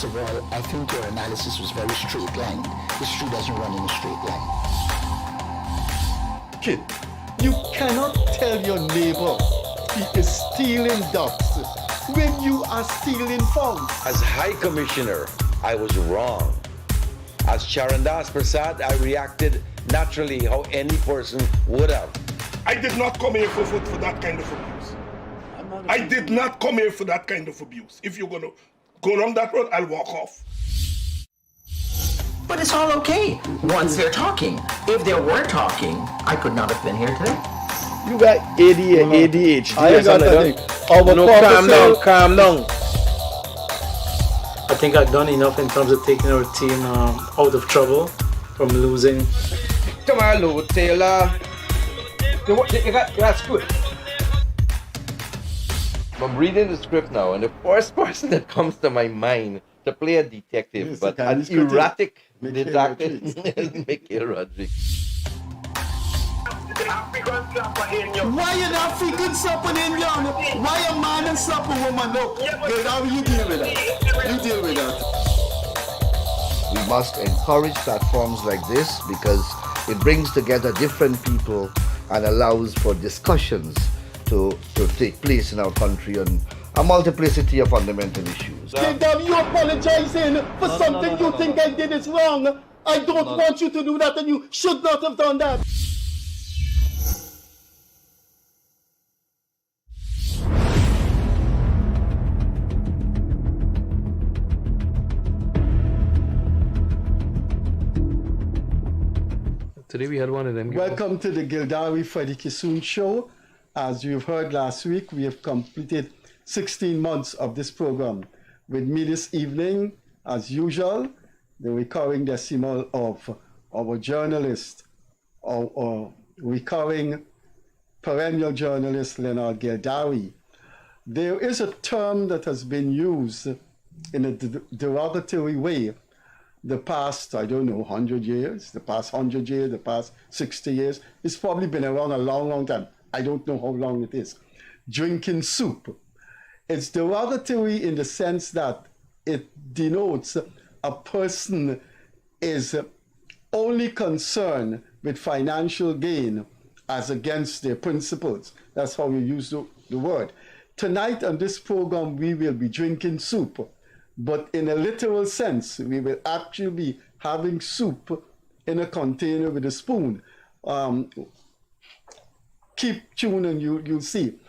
First of all, I think your analysis was very straight line. History doesn't run in a straight line. Kid, you cannot tell your neighbor he is stealing ducks when you are stealing funds. As High Commissioner, I was wrong. As Charandas Prasad, I reacted naturally how any person would have. I did not come here for that kind of abuse. I did not come here for that kind of abuse. If you're going to go down that road, I'll walk off. But it's all okay once they're talking. If they were talking, I could not have been here today. You got ADHD. I got nothing. No, calm down. I think I've done enough in terms of taking our team out of trouble from losing. Come on, Lou Taylor. That's good. I'm reading the script now, and the first person that comes to my mind to play a detective, Yes, but okay, an erratic detective, Mikhail Rodriguez. Why an African slap an Indian? Why a man and slap a woman? Look, how you deal with that? You deal with that. We must encourage platforms like this because it brings together different people and allows for discussions to take place in our country on a multiplicity of fundamental issues. Gildarie, you apologizing for something you think I did is wrong. I don't want you to do that, and you should not have done that. Today we had one of them. Welcome to the Gildarie Freddie Kissoon Show. As you've heard last week, we have completed 16 months of this program. With me this evening, as usual, the recurring decimal of our journalist, our recurring perennial journalist, Leonard Gildarie. There is a term that has been used in a derogatory way the past, 100 years, the past 100 years, the past 60 years. It's probably been around a long, long time. I don't know how long it is. Drinking soup. It's derogatory in the sense that it denotes a person is only concerned with financial gain as against their principles. That's how we use the word. Tonight on this program, we will be drinking soup. But in a literal sense, we will actually be having soup in a container with a spoon. Keep tuned and you'll see.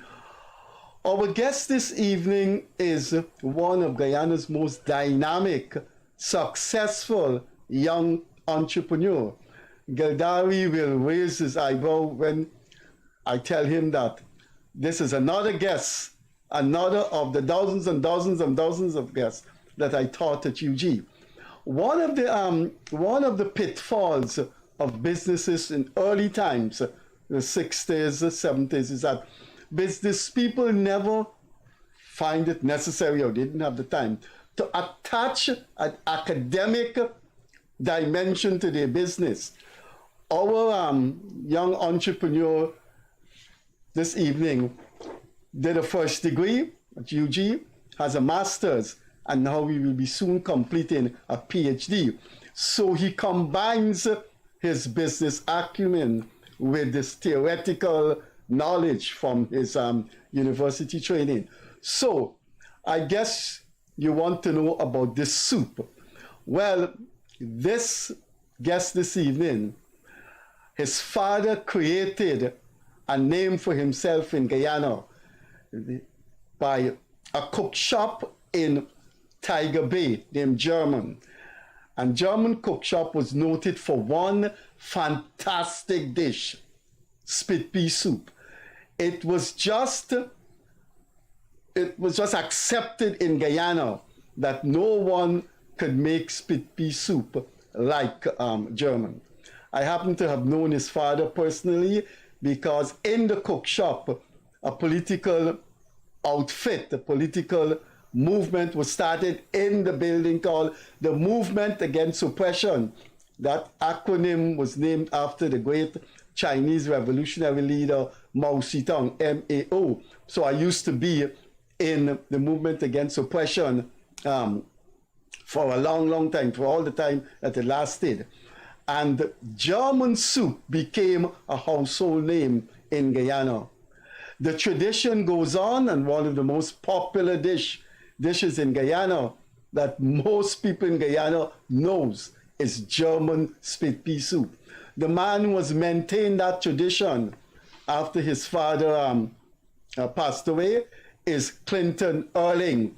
Our guest this evening is one of Guyana's most dynamic, successful young entrepreneur. Gildarie will raise his eyebrow when I tell him that this is another guest, another of the dozens and dozens and dozens of guests that I taught at UG. One of the pitfalls of businesses in early times, the 60s, the 70s, is that business people never find it necessary or didn't have the time to attach an academic dimension to their business. Our young entrepreneur this evening did a first degree at UG, has a master's, and now he will be soon completing a PhD. So he combines his business acumen with this theoretical knowledge from his university training. So I guess you want to know about this soup. Well, this guest this evening, his father created a name for himself in Guyana by a cook shop in Tiger Bay named German. And German cook shop was noted for one fantastic dish, spit pea soup. It was just accepted in Guyana that no one could make spit pea soup like German. I happen to have known his father personally because in the cook shop, a political outfit, a political movement was started in the building called the Movement Against Oppression. That acronym was named after the great Chinese revolutionary leader Mao Zedong, MAO. So I used to be in the Movement Against Oppression for a long, long time, for all the time that it lasted. And German soup became a household name in Guyana. The tradition goes on, and one of the most popular dishes in Guyana that most people in Guyana knows is German split pea soup. The man who has maintained that tradition after his father passed away is Clinton URLING,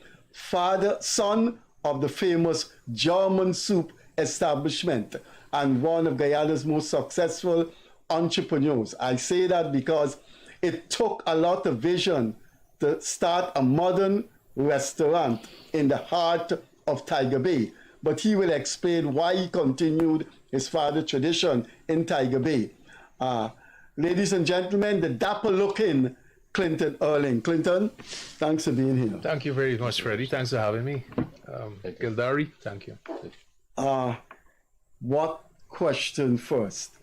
son of the famous German soup establishment and one of Guyana's most successful entrepreneurs. I say that because it took a lot of vision to start a modern restaurant in the heart of Tiger Bay. But he will explain why he continued his father's tradition in Tiger Bay. Ladies and gentlemen, the dapper-looking Clinton URLING. Clinton, thanks for being here. Thank you very much, Freddie. Thanks for having me. Gildarie, thank you. What question first?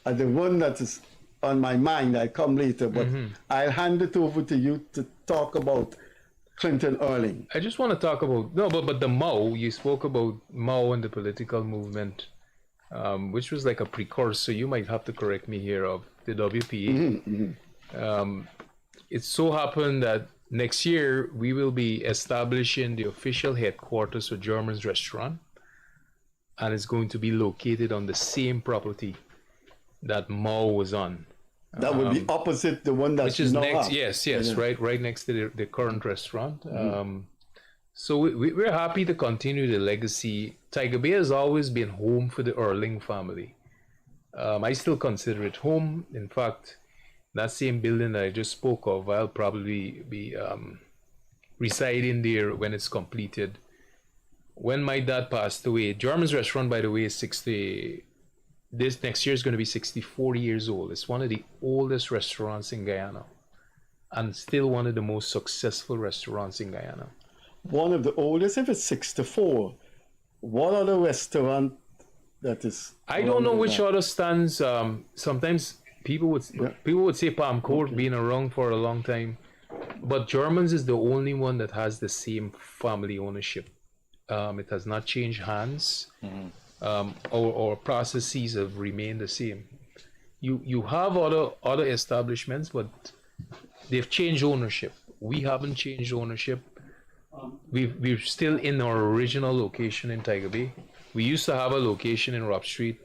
The one that is on my mind, I come later, but I'll hand it over to you to talk about Clinton URLING. I just want to talk about, but the Mao, you spoke about Mao and the political movement, which was like a precursor, you might have to correct me here, of the WPA. It so happened that next year we will be establishing the official headquarters for German's restaurant, and it's going to be located on the same property that Mao was on. That would be opposite the one that which is now next. have. Yes, right next to the current restaurant. So we're happy to continue the legacy. Tiger Bay has always been home for the URLING family. I still consider it home. In fact, that same building that I just spoke of, I'll probably be residing there when it's completed. When my dad passed away, German's restaurant, by the way, is this next year is going to be 64 years old. It's one of the oldest restaurants in Guyana and still one of the most successful restaurants in Guyana. One of the oldest, if it's 64. What other restaurant that is? I don't know which other stands. Sometimes people would say Palm Court being around for a long time, but German's is the only one that has the same family ownership. It has not changed hands. Our processes have remained the same. You have other establishments, but they've changed ownership. We haven't changed ownership. We're still in our original location in Tiger Bay. We used to have a location in Rob Street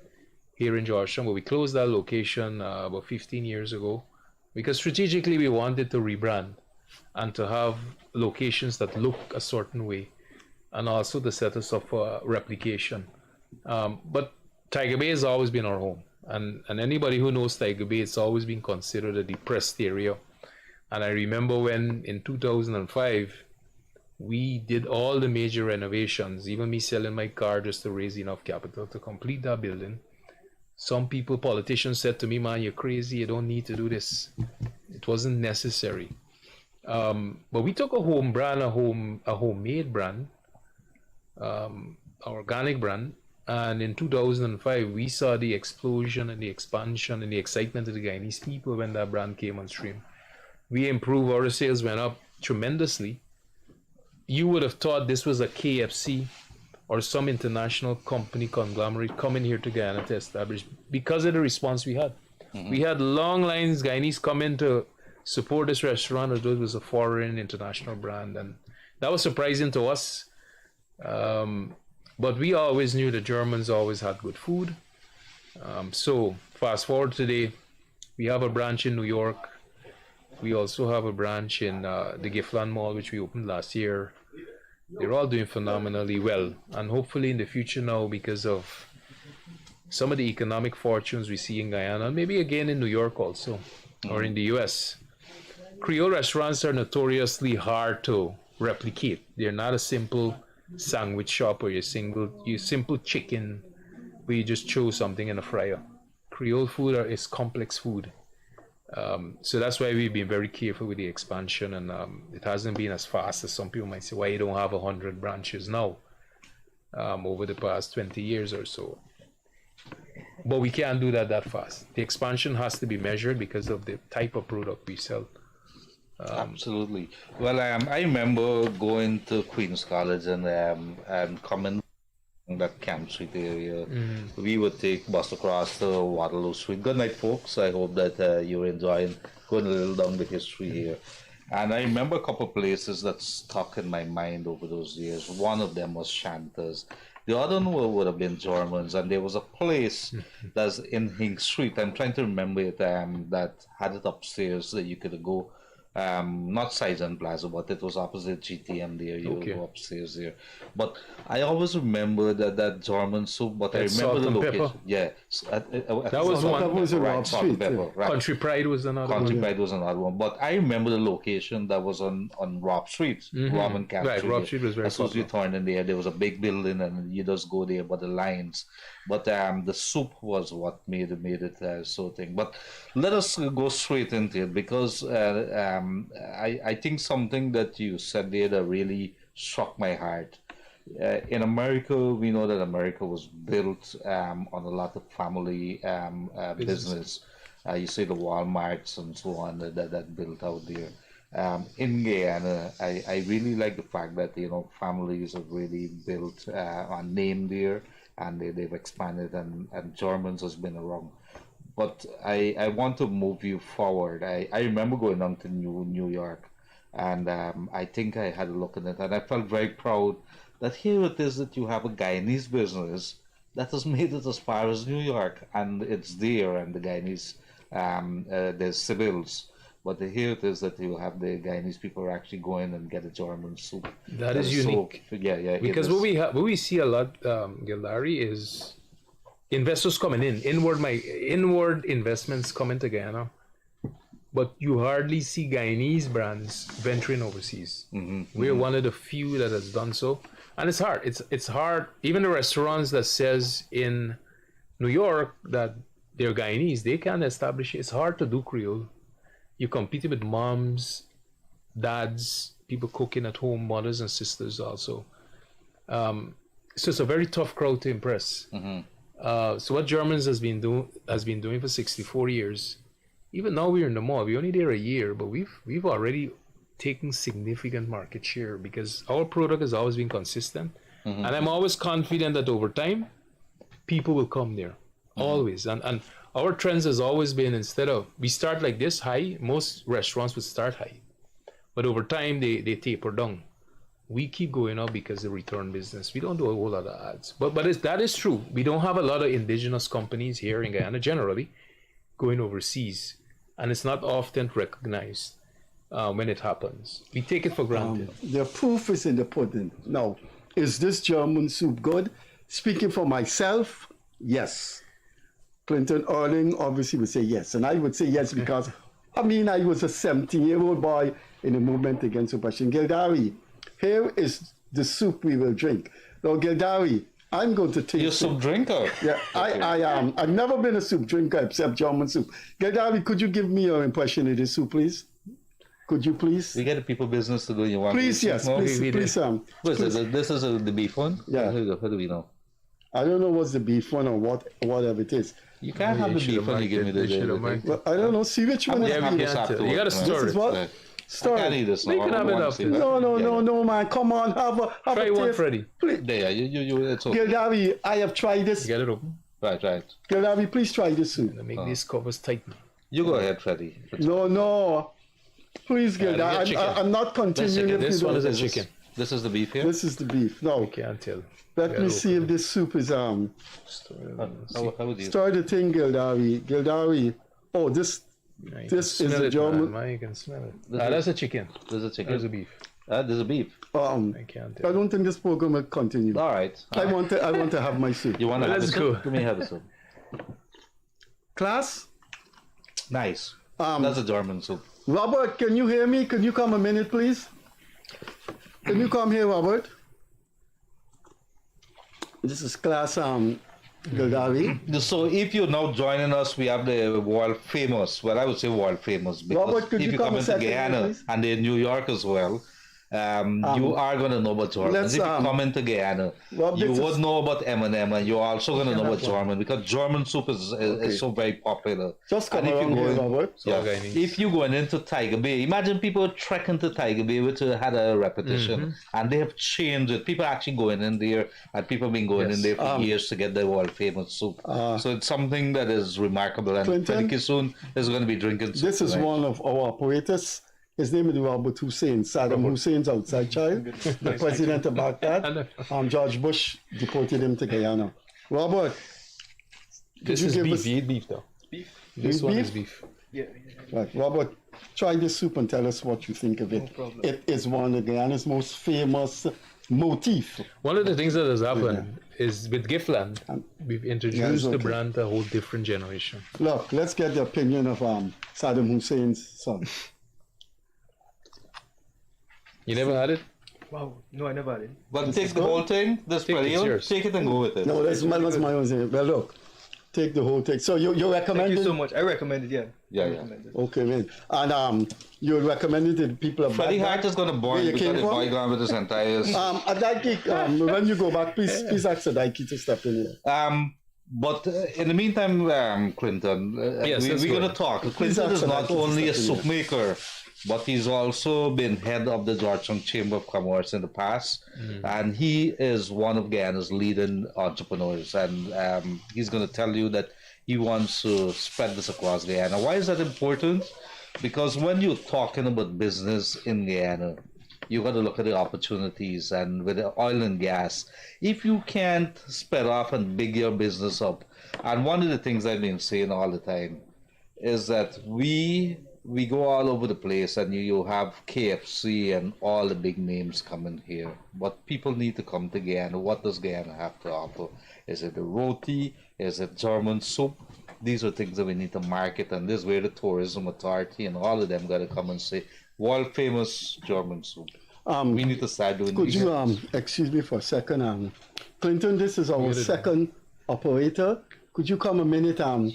here in Georgetown, but we closed that location about 15 years ago because strategically we wanted to rebrand and to have locations that look a certain way and also to set us up for replication. But Tiger Bay has always been our home, and anybody who knows Tiger Bay, it's always been considered a depressed area. And I remember when in 2005 we did all the major renovations, even me selling my car just to raise enough capital to complete that building. Some politicians said to me, man, you're crazy, you don't need to do this. It wasn't necessary. But we took a home brand, a homemade brand, an organic brand. And in 2005, we saw the explosion and the expansion and the excitement of the Guyanese people when that brand came on stream. We improved, our sales went up tremendously. You would have thought this was a KFC or some international company conglomerate coming here to Guyana to establish because of the response we had. We had long lines, Guyanese come in to support this restaurant as though it was a foreign international brand. And that was surprising to us. But we always knew the Germans always had good food. So fast forward today, we have a branch in New York. We also have a branch in the Giftland Mall, which we opened last year. They're all doing phenomenally well. And hopefully in the future now, because of some of the economic fortunes we see in Guyana, maybe again in New York also, or in the US. Creole restaurants are notoriously hard to replicate. They're not a simple sandwich shop or your simple chicken where you just throw something in a fryer. Creole food is complex food. So that's why we've been very careful with the expansion, and it hasn't been as fast as some people might say, why you don't have 100 branches now over the past 20 years or so. But we can't do that fast. The expansion has to be measured because of the type of product we sell. Absolutely. Well, I remember going to Queen's College and coming that Camp Street area. We would take bus across to Waterloo Street. Good night, folks. I hope that you're enjoying going a little down the history here. And I remember a couple of places that stuck in my mind over those years. One of them was Shantas. The other one would have been Germans, and there was a place that's in Hink Street. I'm trying to remember it, that had it upstairs that you could go. Not Sizen Plaza, but it was opposite GTM there. You would go upstairs there. But I always remember that German soup, but I remember the location. Pepper. Yeah. That was one. That was in Rob Street. Right. Country Pride was another Country one. Pride was another one. But I remember the location that was on Rob Street, Rob and Camp Street. Rob Street was very As soon as you popular. turned in there was a big building, and you just go there by the lines. But the soup was what made it so thing. But let us go straight into it, because I think something that you said there that really struck my heart. In America, we know that America was built on a lot of family business. You see the Walmarts and so on that built out there. In Guyana, I really like the fact that families have really built a name there, and they've expanded, and Germans has been around. But I want to move you forward. I remember going down to New York, and I think I had a look at it, and I felt very proud that here it is that you have a Guyanese business that has made it as far as New York, and it's there, and the Guyanese, there's civils. But here it is that you have the Guyanese people are actually going and get a German soup. That is unique. So, yeah. Because what we see a lot, Gildarie, is investors coming in, inward investments coming to Guyana, but you hardly see Guyanese brands venturing overseas. We're one of the few that has done so, and it's hard. It's hard. Even the restaurants that says in New York that they're Guyanese, they can't establish it. It's hard to do Creole. You're competing with moms, dads, people cooking at home, mothers and sisters also. So it's a very tough crowd to impress. So what Germans has been doing for 64 years. Even now we're in the mall. We're only there a year, but we've already taken significant market share because our product has always been consistent, and I'm always confident that over time, people will come there, always. And our trends has always been, instead of we start like this high, most restaurants would start high, but over time they taper down. We keep going up because the return business. We don't do a whole lot of ads, but that is true. We don't have a lot of indigenous companies here in Guyana generally going overseas, and it's not often recognized when it happens. We take it for granted. The proof is in the pudding. Now, is this German soup good? Speaking for myself, yes. Clinton URLING obviously would say yes, and I would say yes because I was a 17-year-old boy in the movement against oppression. Gildarie, here is the soup we will drink. Now, Gildarie, I'm going to take. You're a soup drinker. Yeah, I am. I've never been a soup drinker except German soup. Gildarie, could you give me your impression of this soup, please? Could you please? We get the people business to do. You want? Please, yes, please. This is the beef one. Yeah. How do we know? I don't know what's the beef one or whatever it is. You can't have the beef when you give me the. Well, I don't know. See which one is Yeah, you gotta stir it. What? Stir I can't it. eat this. You can have it after. No, man. Come on, have a Try one, taste. Freddie. There, you. It's okay. Gildarie, I have tried this. Get it open. Right. Gildarie, please try this soup. Make these covers tight. You go ahead, Freddie. No. Please, Gildarie. I'm not continuing. If This you one don't. is a chicken. This is the beef here. This is the beef. No. I can't tell. Let me see if this soup is How would you? Start the thing, Gildarie. Oh, this is the German. Man, you can smell it. That's a chicken. There's a chicken. There's a beef. There's a beef. I can't tell. I don't think this program will continue. All right. I want to have my soup. You want to have Let's the go. soup? Let me have the soup. Class? Nice. That's a German soup. Robert, can you hear me? Can you come a minute, please? Can you come here, Robert? This is class Gildarie. So if you're now joining us, we have the world famous, well, I would say world famous, because Robert, could if you you come come a into second, Guyana please? and in New York as well, you are going to know about Germans. If you come into Guyana, you would know about M&M, and you're also going to know about German, because German soup is so very popular. Just come and if around you here, go Robert. if you're going into Tiger Bay, imagine people trekking to Tiger Bay, which had a repetition, and they have changed it. People actually going in there, and people have been going in there for years to get their world famous soup. So it's something that is remarkable, and Clinton, Freddie Kissoon is going to be drinking soup This is tonight. one of our operators. His name is Robert Hussein, Saddam Hussein's outside child, the president of Baghdad. George Bush deported him to Guyana. Robert, This is beef. You eat beef though. This one is beef. Right, Robert, try this soup and tell us what you think of it. It is one of Guyana's most famous motif. One of the things that has happened is with Giftland, we've introduced the brand to a whole different generation. Look, let's get the opinion of Saddam Hussein's son. You never had it? Wow, no, I never had it. But take the whole thing, this Freddie, take it and go with it. No, that's my own thing. Well, look, take the whole thing. So you recommend Thank it? you so much. I recommend it, Yeah. Okay, man. And you recommend it to the people of Freddie Baghdad? Hart is going to burn Where you because came it's from? going with his entire... Adaiki, when you go back, please ask Adaiki to step in here. But in the meantime, Clinton, Yes, we're going to talk. Clinton is not only a soup maker, but he's also been head of the Georgetown Chamber of Commerce in the past. And he is one of Guyana's leading entrepreneurs. And he's going to tell you that he wants to spread this across Guyana. Why is that important? Because when you're talking about business in Guyana, you got to look at the opportunities. And with the oil and gas, if you can't spread off and big your business up, and one of the things I've been saying all the time is that we go all over the place, and you have KFC and all the big names coming here. But people need to come to Guyana. What does Guyana have to offer? Is it the roti? Is it German soup? These are things that we need to market, and this is where the tourism authority and all of them got to come and say, world famous German soup. We need to start doing Could these you, things. excuse me for a second, Clinton, this is our second operator. Could you come a minute and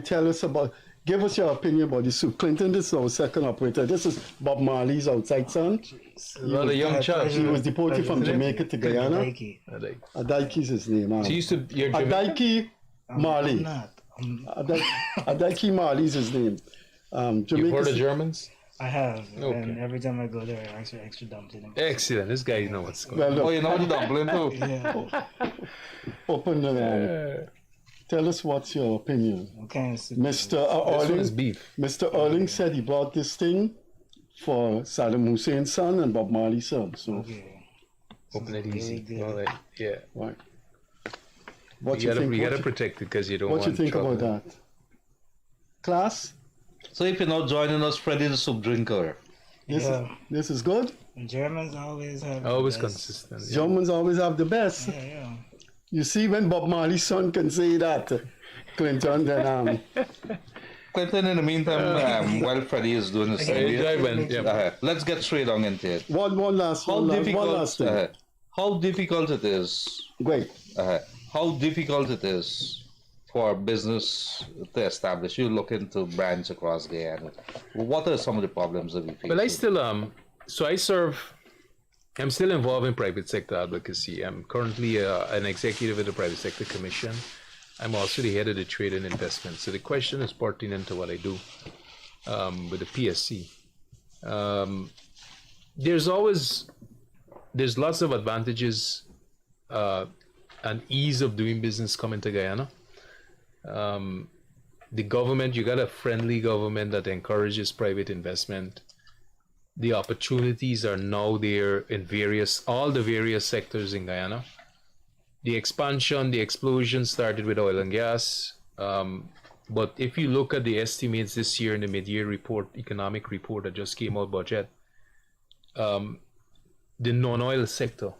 tell us about, give us your opinion about the soup. Clinton, this is our second operator. This is Bob Marley's outside son. Not a young child. He was deported from Jamaica to Guyana. Adaiki is his name. She used to. Adaiki Marley. Adaiki Marley is his name. You've heard of Germans? I have, Okay. and every time I go there, I ask for extra dumpling. Excellent. This guy knows what's going on. Well, look, You know the dumpling too? Yeah. open the tell us what's your opinion. Okay, so Mr. This one is Erling, beef. Mr. Erling said he bought this thing for Saddam Hussein's son and Bob Marley's son. So, okay. Open it Very easy. good. All right. Yeah. right. What You you gotta think? protect it because you don't What want you think trouble. about that? Class? So if you're not joining us, Freddie the soup drinker. This is good. Germans always have the Always best. consistent. Yeah. Germans always have the best. Yeah. You see, when Bob Marley's son can say that, Clinton, then Clinton, in the meantime, while Freddie is doing his thing, let's get straight on into it. one last thing. How difficult it is. Great. How difficult it is for business to establish. You look into brands across Guyana. What are some of the problems that we face? But I still I'm still involved in private sector advocacy. I'm currently an executive of the Private Sector Commission. I'm also the head of the trade and investment. So the question is pertinent to what I do with the PSC. There's lots of advantages and ease of doing business coming to Guyana. The government, you got a friendly government that encourages private investment. The opportunities are now there in all the various sectors in Guyana. The expansion, the explosion started with oil and gas. But if you look at the estimates this year in the mid-year report, economic report that just came out, budget, the non-oil sector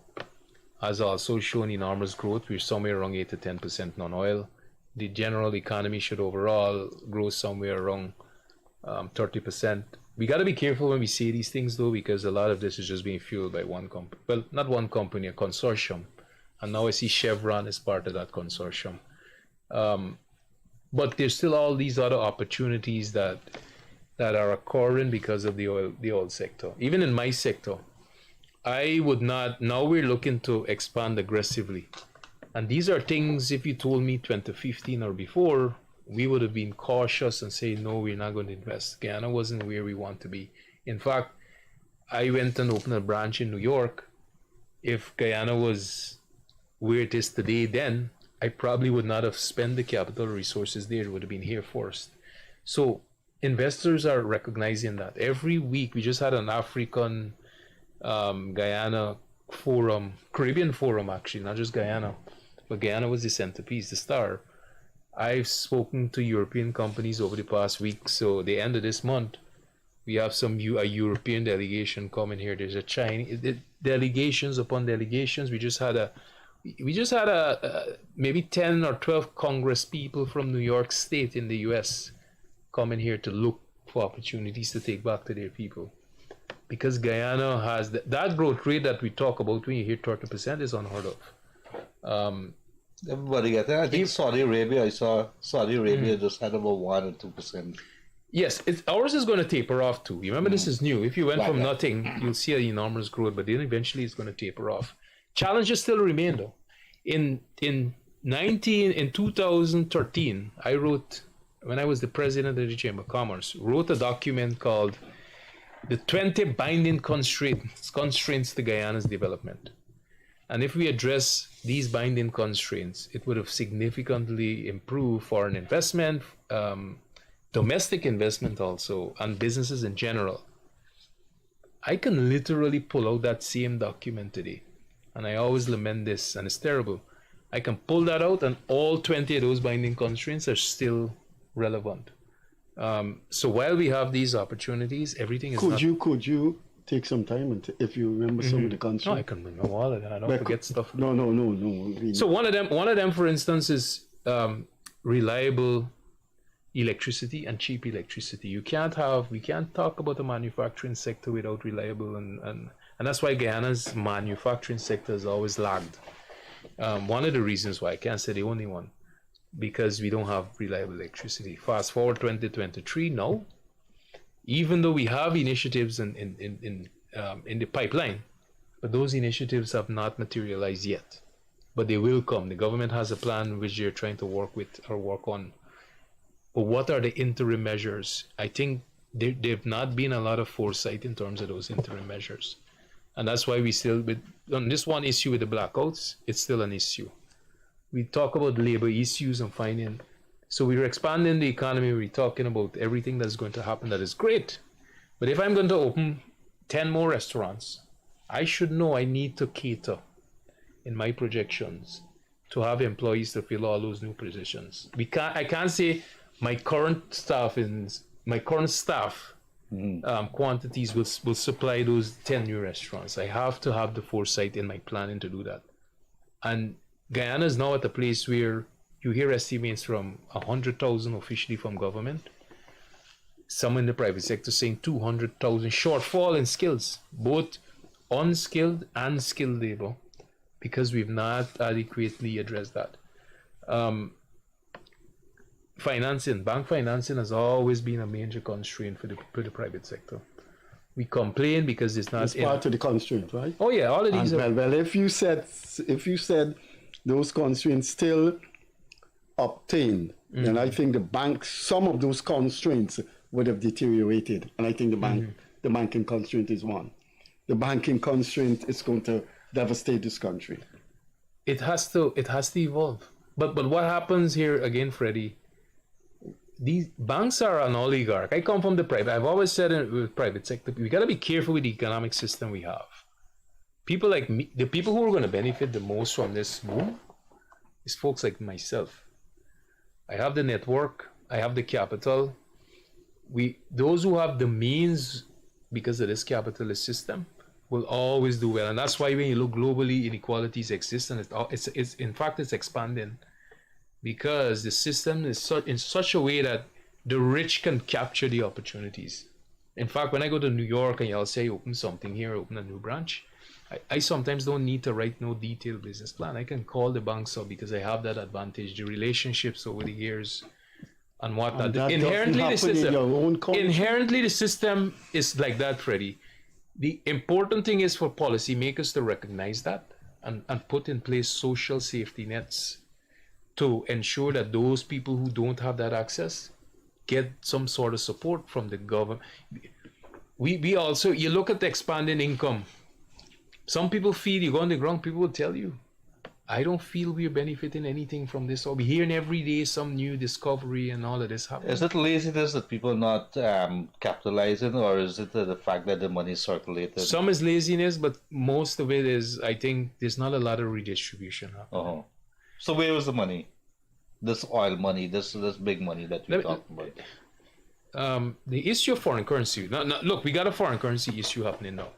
has also shown enormous growth. We're somewhere around 8 to 10% non-oil. The general economy should overall grow somewhere around 30%. We got to be careful when we say these things, though, because a lot of this is just being fueled by one company. Well, not one company, a consortium. And now I see Chevron as part of that consortium. But there's still all these other opportunities that are occurring because of the oil sector. Even in my sector, I would not. Now we're looking to expand aggressively. And these are things, if you told me 2015 or before, we would have been cautious and say, no, we're not going to invest. Guyana wasn't where we want to be. In fact, I went and opened a branch in New York. If Guyana was where it is today then, I probably would not have spent the capital resources there. It would have been here first. So investors are recognizing that. Every week, we just had an African Guyana forum, Caribbean forum actually, not just Guyana. But Guyana was the centerpiece, the star. I've spoken to European companies over the past week. So the end of this month, we have a European delegation coming here. There's a Chinese delegations upon delegations. We just had a maybe 10 or 12 Congress people from New York State in the U.S. coming here to look for opportunities to take back to their people. Because Guyana has that growth rate that we talk about when you hear 30% is unheard of. Everybody gets it. I think Saudi Arabia, I saw Saudi Arabia just had about 1 or 2%. Yes, ours is going to taper off too. You remember, this is new. If you went from nothing, you'll see an enormous growth, but then eventually it's going to taper off. Challenges still remain though. In 2013, I wrote, when I was the president of the Chamber of Commerce, wrote a document called the 20 Binding Constraints to Guyana's Development. And if we address these binding constraints, it would have significantly improved foreign investment, domestic investment also, and businesses in general. I can literally pull out that same document today. And I always lament this, and it's terrible. I can pull that out and all 20 of those binding constraints are still relevant. So while we have these opportunities, everything is Could you take some time and if you remember some of the constraints? No, I can remember all of that. I don't forget stuff. No. Really. So one of them, for instance, is reliable electricity and cheap electricity. We can't talk about the manufacturing sector without reliable and that's why Guyana's manufacturing sector has always lagged. One of the reasons why, I can't say the only one, because we don't have reliable electricity. Fast forward 2023 now, even though we have initiatives in the pipeline, but those initiatives have not materialized yet. But they will come. The government has a plan which they're trying to work on. But what are the interim measures? I think there've not been a lot of foresight in terms of those interim measures. And that's why we still, on this one issue with the blackouts, it's still an issue. We talk about labor issues and finding. So we're expanding the economy. We're talking about everything that's going to happen. That is great. But if I'm going to open 10 more restaurants, I should know I need to cater in my projections to have employees to fill all those new positions. I can't say my current staff quantities will supply those 10 new restaurants. I have to have the foresight in my planning to do that. And Guyana is now at a place where you hear estimates from 100,000 officially from government, some in the private sector saying 200,000 shortfall in skills, both unskilled and skilled labor, because we've not adequately addressed that. Bank financing has always been a major constraint for the private sector. We complain because it's not. It's part of the constraint, right? Oh yeah, all of these. Well, if you said those constraints still obtained, then I think some of those constraints would have deteriorated, and I think the banking constraint is one. The banking constraint is going to devastate this country. It has to evolve. But what happens here again, Freddie? These banks are an oligarch. I come from the private. I've always said with private sector, we got to be careful with the economic system we have. People like me, the people who are going to benefit the most from this boom, is folks like myself. I have the network. I have the capital. Those who have the means, because of this capitalist system, will always do well. And that's why when you look globally, inequalities exist, and it's in fact it's expanding. Because the system is in such a way that the rich can capture the opportunities. In fact, when I go to New York and I'll say open something here, open a new branch, I sometimes don't need to write no detailed business plan. I can call the banks up because I have that advantage, the relationships over the years and whatnot. Inherently, the system is like that, Freddie. The important thing is for policymakers to recognize that and put in place social safety nets to ensure that those people who don't have that access get some sort of support from the government. We also, you look at the expanding income. Some people feel, you go on the ground, people will tell you, I don't feel we're benefiting anything from this. Or we're hearing every day some new discovery and all of this happening. Is it laziness that people are not capitalizing, or is it the fact that the money is circulated? Some is laziness, but most of it is, I think, there's not a lot of redistribution happening. So where was the money? This oil money, this big money that you're talking about. The issue of foreign currency. Look, we got a foreign currency issue happening now.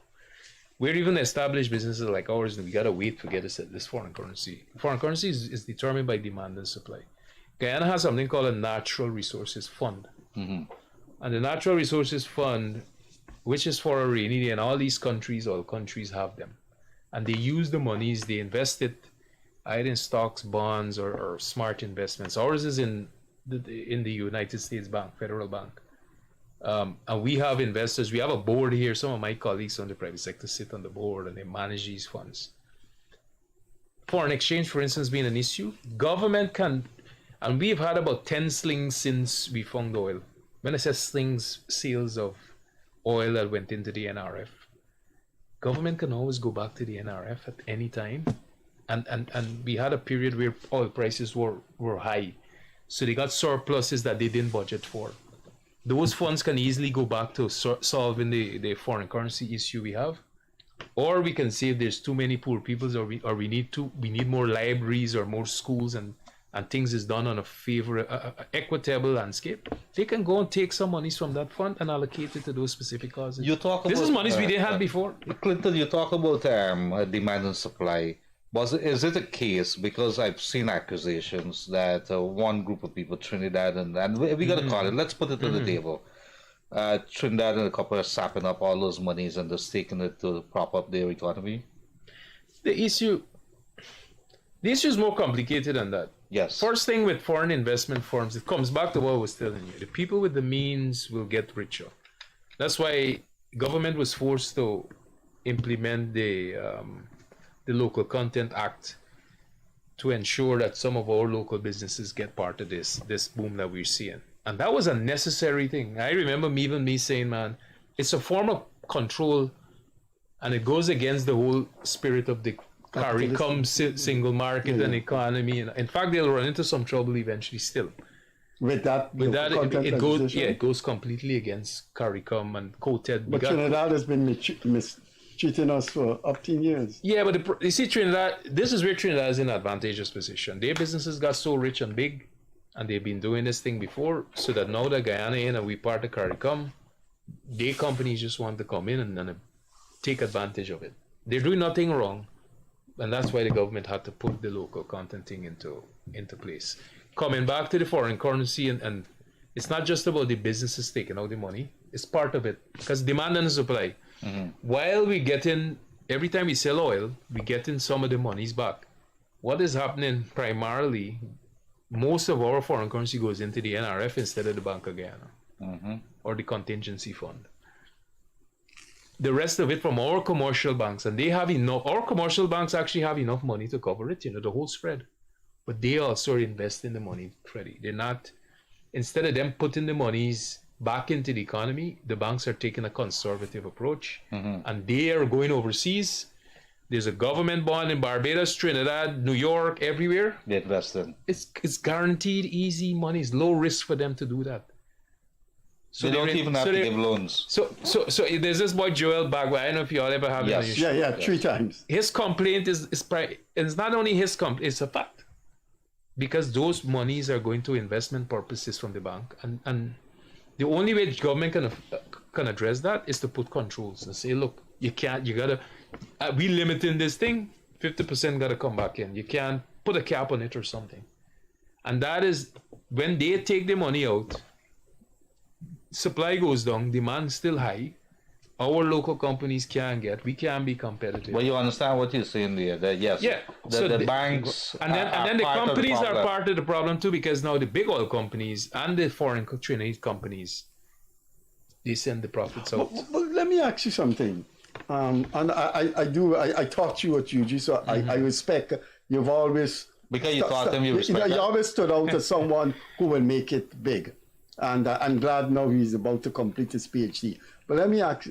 We're even established businesses like ours, and we gotta wait to get this foreign currency. Foreign currency is determined by demand and supply. Guyana has something called a natural resources fund, and the natural resources fund, which is for a rainy day, and all countries have them, and they use the monies, they invest it either in stocks, bonds, or smart investments. Ours is in the United States Bank, Federal Bank. And we have investors, we have a board here. Some of my colleagues from the private sector sit on the board and they manage these funds. Foreign exchange, for instance, being an issue, government can, and we've had about 10 slings since we found oil. When I say slings, sales of oil that went into the NRF, government can always go back to the NRF at any time. And we had a period where oil prices were high. So they got surpluses that they didn't budget for. Those funds can easily go back to solving the foreign currency issue we have, or we can say if there's too many poor peoples, or we need more libraries or more schools, and things is done on a equitable landscape. They can go and take some monies from that fund and allocate it to those specific causes. This is monies we didn't have before. Clinton, you talk about demand and supply. Is it a case, because I've seen accusations that one group of people, Trinidad and we got to call it, let's put it on the table. Trinidad and a couple are sapping up all those monies and just taking it to prop up their economy? The issue is more complicated than that. Yes. First thing with foreign investment firms, it comes back to what I was telling you. The people with the means will get richer. That's why government was forced to implement the Local Content Act to ensure that some of our local businesses get part of this boom that we're seeing. And that was a necessary thing. I remember me saying, man, it's a form of control, and it goes against the whole spirit of the CARICOM single market and economy. And in fact, they'll run into some trouble eventually still. With that, it goes completely against CARICOM and quoted. But Trinidad has been cheating us for up to years. Yeah, but you see, Trinidad, this is where Trinidad is in an advantageous position. Their businesses got so rich and big, and they've been doing this thing before, so that now that Guyana in and we part of CARICOM, their companies just want to come in and take advantage of it. They're doing nothing wrong, and that's why the government had to put the local content thing into place. Coming back to the foreign currency, and it's not just about the businesses taking out the money, it's part of it, because demand and supply. While we getting, every time we sell oil, we getting some of the monies back. What is happening primarily, most of our foreign currency goes into the NRF instead of the Bank of Guyana or the contingency fund. The rest of it from our commercial banks, and they have enough, our commercial banks actually have enough money to cover it, the whole spread. But they also invest in the money, Freddie. They're not, instead of them putting the monies back into the economy, the banks are taking a conservative approach, and they are going overseas. There's a government bond in Barbados, Trinidad, New York, everywhere. They invest in. It's guaranteed easy money. It's low risk for them to do that. So they don't even have to give loans. So there's this boy Joel Bagwell. I don't know if you all ever have him. Yes. 3 times. His complaint is it's not only his complaint, it's a fact. Because those monies are going to investment purposes from the bank, and the only way the government can address that is to put controls and say, look, you gotta, we limiting this thing, 50% gotta come back in. You can't put a cap on it or something. And that is, when they take the money out, supply goes down, demand still high, our local companies we can be competitive. Well, you understand what you're saying there, that yes, the banks and then the companies are part of the problem too, because now the big oil companies and the foreign Chinese companies, they send the profits out. But let me ask you something. And I talked to you at UG, so I respect. You've always because you taught him, you respect. You always stood out as someone who will make it big, and I'm glad now he's about to complete his PhD. But let me ask,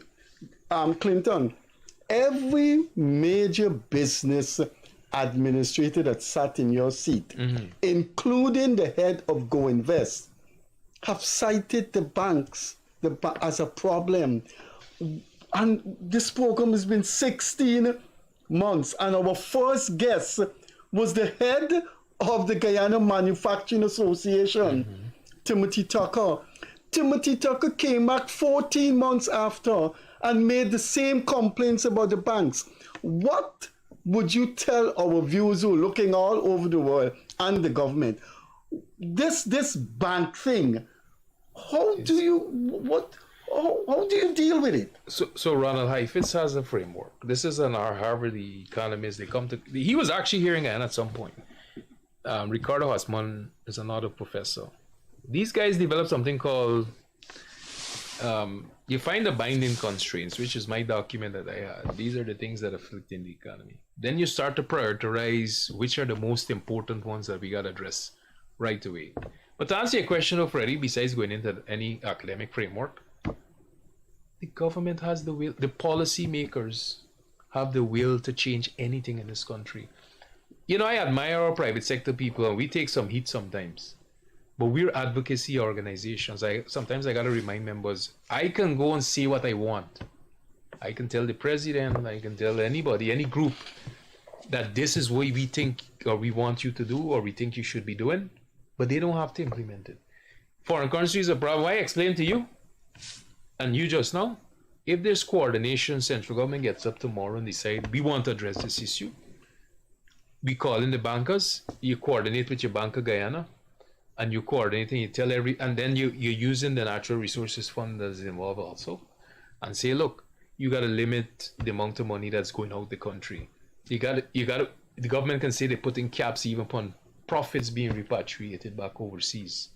Clinton, every major business administrator that sat in your seat, including the head of Go Invest, have cited the banks as a problem. And this program has been 16 months. And our first guest was the head of the Guyana Manufacturing Association, Timothy Tucker. Timothy Tucker came back 14 months after and made the same complaints about the banks. What would you tell our viewers who are looking all over the world and the government? This bank thing, how do you deal with it? So Ronald Heifetz has a framework. This is an Harvard economist. He was actually here in Guyana at some point. Ricardo Hassman is another professor. These guys developed something called, you find the binding constraints, which is my document that I had. These are the things that afflict in the economy. Then you start to prioritize which are the most important ones that we got to address right away. But to answer your question, Freddie, besides going into any academic framework, the government has the will, the policy makers have the will to change anything in this country. You know, I admire our private sector people, and we take some heat sometimes. But we're advocacy organizations. Sometimes I got to remind members, I can go and say what I want. I can tell the president, I can tell anybody, any group, that this is what we think or we want you to do or we think you should be doing, but they don't have to implement it. Foreign currency is a problem. I explained to you, and you just now, if there's coordination, central government gets up tomorrow and decide, we want to address this issue. We call in the bankers, you coordinate with your Bank of Guyana, and you coordinate and you tell and then you're using the natural resources fund that's involved also, and say, look, you got to limit the amount of money that's going out the country. The government can say they're putting caps even upon profits being repatriated back overseas.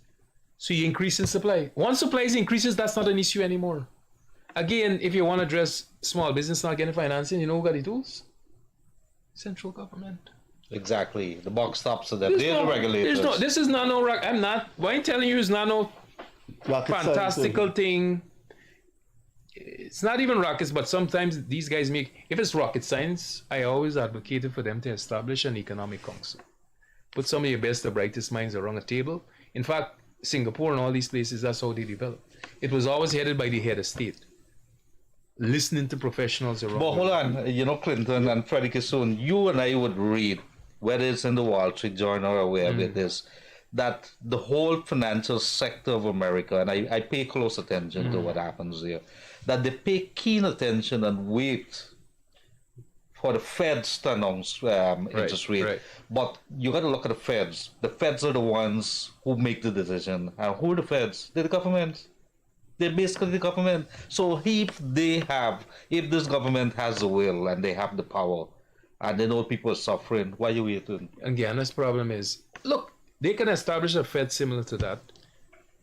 So you increase in supply. Once supply increases, that's not an issue anymore. Again, if you want to address small business not getting financing, you know who got the tools? Central government. Exactly. The box stops so that they're the regulators. This is not no rock. What I'm telling you is not no fantastical thing. It's not even rockets, but sometimes these guys if it's rocket science, I always advocated for them to establish an economic council. Put some of your best, the brightest minds around a table. In fact, Singapore and all these places, that's how they developed. It was always headed by the head of state. Listening to professionals around. But hold on, you know, Clinton and Freddie Kissoon, you and I would read, whether it's in the Wall Street Journal or wherever it is, that the whole financial sector of America, and I pay close attention to what happens there, that they pay keen attention and wait for the Feds to announce interest rate. Right. But you got to look at the Feds. The Feds are the ones who make the decision. And who are the Feds? They're the government. They're basically the government. So if this government has the will and they have the power, and they know people are suffering, why are you waiting? And Guyana's problem is, look, they can establish a Fed similar to that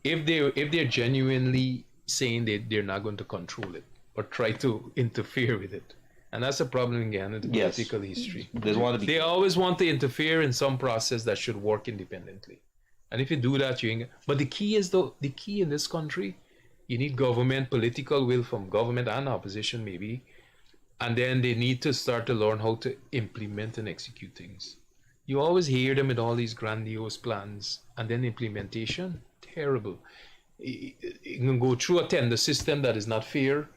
if they're genuinely saying they're not going to control it or try to interfere with it. And that's a problem in Guyana, the political history. They always want to interfere in some process that should work independently. And if you do that, but the key in this country, you need government, political will from government and opposition maybe, and then they need to start to learn how to implement and execute things. You always hear them with all these grandiose plans, and then implementation, terrible. You can go through a tender system that is not fair.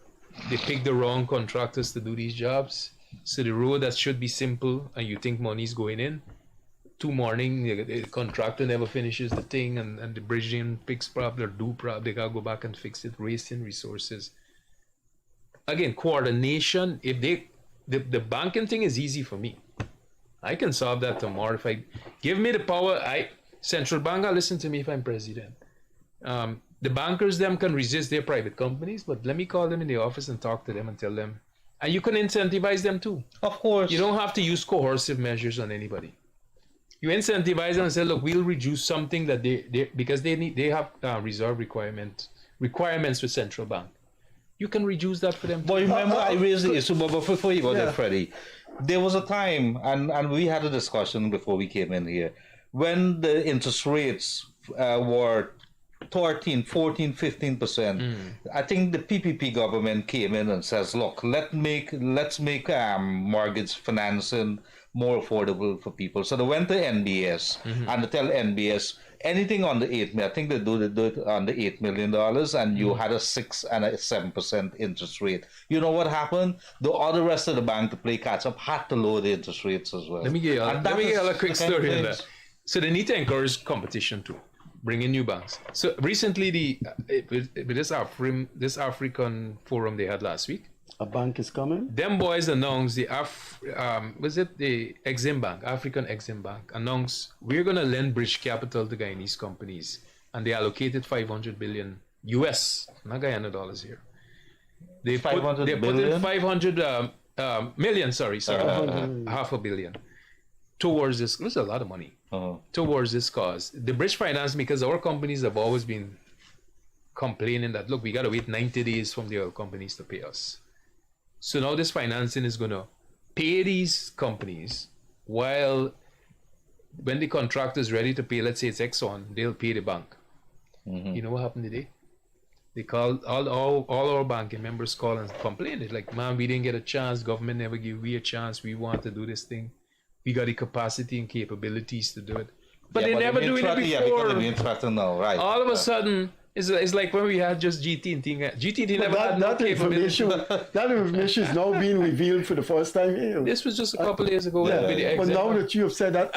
They pick the wrong contractors to do these jobs. So the road that should be simple, and you think money's going in, morning, the contractor never finishes the thing, and the bridging picks problem or do problem, they gotta go back and fix it, wasting resources. Again, coordination. If the banking thing is easy for me, I can solve that tomorrow. If I give me the power, central bank, listen to me if I'm president. The bankers them can resist their private companies, but let me call them in the office and talk to them and tell them, and you can incentivize them too. Of course. You don't have to use coercive measures on anybody. You incentivize them and say, look, we'll reduce something that because they have reserve requirements with central bank. You can reduce that for them. But remember, I raised the issue, but before you go there, Freddie, there was a time, and we had a discussion before we came in here, when the interest rates were 13, 14, 15%. I think the PPP government came in and says, look, let's make mortgage financing more affordable for people. So they went to NBS and they tell NBS anything on the 8 million. I think they do it on the $8 million, and you had a 6 and a 7% interest rate. You know what happened? The other rest of the bank to play catch up had to lower the interest rates as well. Let me give you a quick story on that. So they need to encourage competition too. Bring in new banks. So recently, this African forum they had last week, a bank is coming. Them boys announced the Exim Bank, African Exim Bank, announced we're gonna lend bridge capital to Guyanese companies, and they allocated 500 billion US, not Guyana dollars here. They put in 500 million. Sorry, half a billion towards this. This is a lot of money. Towards this cause. The bridge finance, because our companies have always been complaining that, look, we got to wait 90 days from the oil companies to pay us. So now this financing is going to pay these companies, while when the contractor is ready to pay, let's say it's Exxon, they'll pay the bank. You know what happened today? They called, all our banking members call and complain. They're like, man, we didn't get a chance. Government never gave we a chance. We want to do this thing. We got the capacity and capabilities to do it, but they never do it before. Now, right? All of a sudden, it's like when we had just GT&T. GT&T never had no information. That information is now being revealed for the first time here. This was just a couple of days ago. But now that you have said that,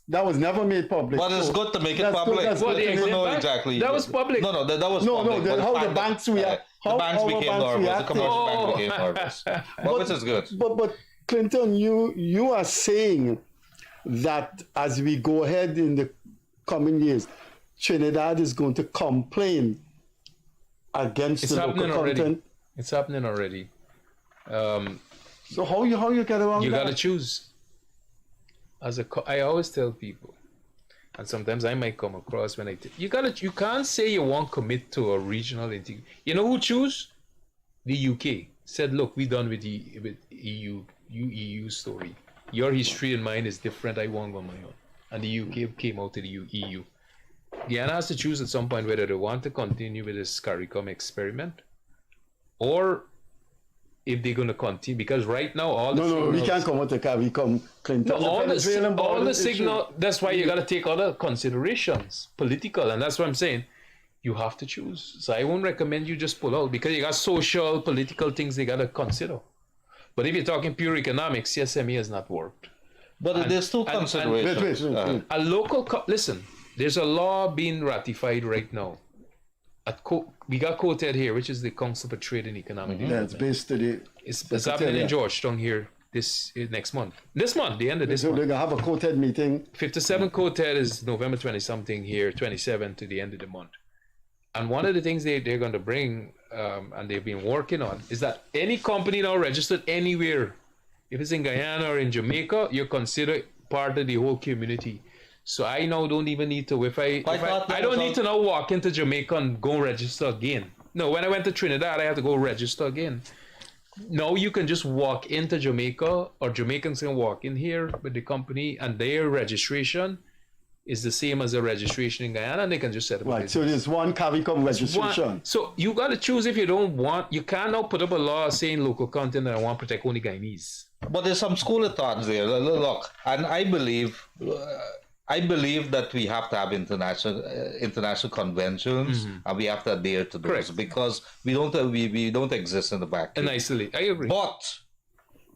that was never made public. But it's good to make it public. Exactly. That was public. No, that was public. How the banks react. The banks became nervous. The commercial bank became nervous. Which is good. But Clinton, you are saying that as we go ahead in the coming years, Trinidad is going to complain against the local content. It's happening already. So how you get around that? You got to choose. I always tell people, and sometimes I might come across when you can't say you won't commit to a regional integration. You know who choose? The UK said, look, we done with EU story. Your history and mine is different. I won't go on my own. And the UK came out to the EU. Guyana has to choose at some point whether they want to continue with this CARICOM experiment, or if they're going to continue, because right now all the signals, we can't come out to CARICOM, Clinton. All the signal. That's why you got to take other considerations, political, and that's what I'm saying. You have to choose. So I won't recommend you just pull out, because you got social, political things they got to consider. But if you're talking pure economics, CSME has not worked. But there's two considerations. A local, listen, there's a law being ratified right now. We got quoted here, which is the Council for Trade and Economic Development. It's based to the... It's happening in Georgetown here next month. This month, the end of this month. They're going to have a quoted meeting. 57 quoted is November 20-something here, 27 to the end of the month. And one of the things they're going to bring, and they've been working on, is that any company now registered anywhere, if it's in Guyana or in Jamaica, you're considered part of the whole community. So I now don't even need to, I don't need to now walk into Jamaica and go register again. No, when I went to Trinidad, I had to go register again. Now you can just walk into Jamaica, or Jamaicans can walk in here with the company, and their registration is the same as a registration in Guyana, and they can just set up a business. So there's one CARICOM registration. So you got to choose if you don't want. You can't now put up a law saying local content and I want to protect only Guyanese. But there's some school of thoughts there. Look, and I believe that we have to have international conventions, and we have to adhere to those. Correct. Because we don't exist in the back. And isolate. I agree. But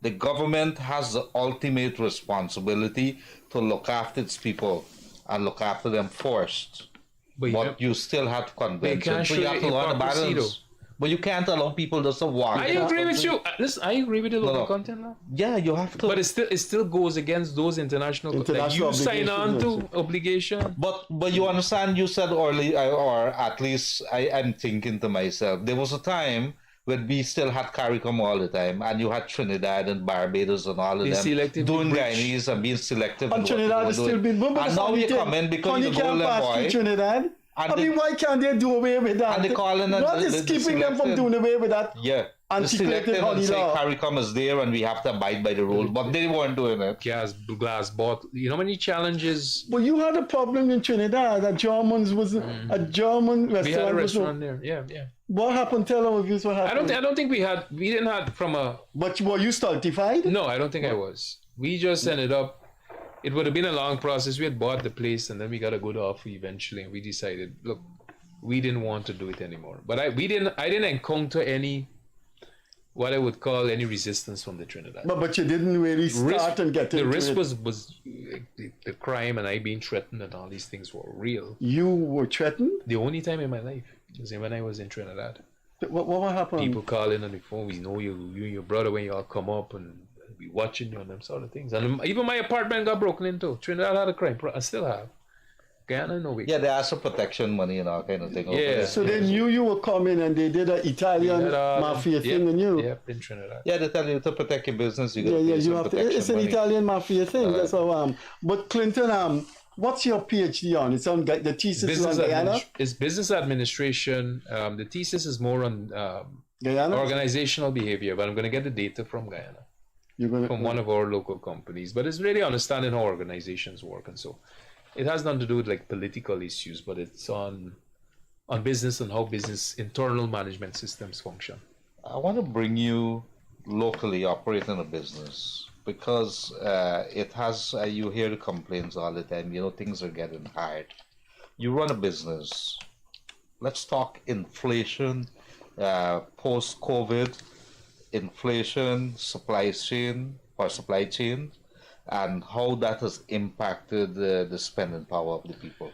the government has the ultimate responsibility to look after its people and look after them first. But you still have conventions. So you have to learn the balance. But you can't allow people just to walk. I agree with you. Listen, I agree with the local content law. Yeah, you have to. But it still goes against those international that you sign on to obligation. But you understand, you said earlier, or at least I'm thinking to myself, there was a time when we still had CARICOM all the time, and you had Trinidad and Barbados and all of them doing Guyanese and being selective. And Trinidad has still been... And now you come in because you're the golden boy. Trinidad. And I mean, why can't they do away with that? And they call in what is keeping them from doing away with that? Yeah. Antiquated honey and say law. CARICOM is there and we have to abide by the rules, but they weren't doing it. Glass bottle. You know how many challenges? But you had a problem in Trinidad. A German restaurant. We had a restaurant there. Yeah. What happened? Tell our viewers what happened. I don't think we didn't have from a. But were you stultified? No, I don't think I was. We just ended up. It would have been a long process. We had bought the place and then we got a good offer eventually, and we decided, look, we didn't want to do it anymore. But I didn't encounter any, what I would call any resistance from the Trinidad. But you didn't really start and get into the risk it. was the crime and I being threatened and all these things were real. You were threatened? The only time in my life was when I was in Trinidad. What happened? People calling on the phone. We know you and your brother when you all come up and be watching you and them sort of things. And even my apartment got broken into. Trinidad had a crime. I still have. Guyana, no way. Yeah, they asked for protection money and all kind of thing. Yeah. So they knew you were coming and they did an Italian mafia thing on you. Yeah, in Trinidad. Yeah, they tell you to protect your business. You got you have to. It's an Italian mafia thing. That's how. But Clinton, what's your PhD on? It's on the thesis is on Guyana. It's business administration. The thesis is more on Guyana organizational behavior, but I'm going to get the data from Guyana. From one of our local companies, but it's really understanding how organizations work, and so it has nothing to do with like political issues, but it's on business and how business internal management systems function. I want to bring you locally operating a business because it has you hear the complaints all the time. You know, things are getting hard. You run a business. Let's talk inflation, post-COVID. Inflation, supply chain, and how that has impacted the spending power of the people.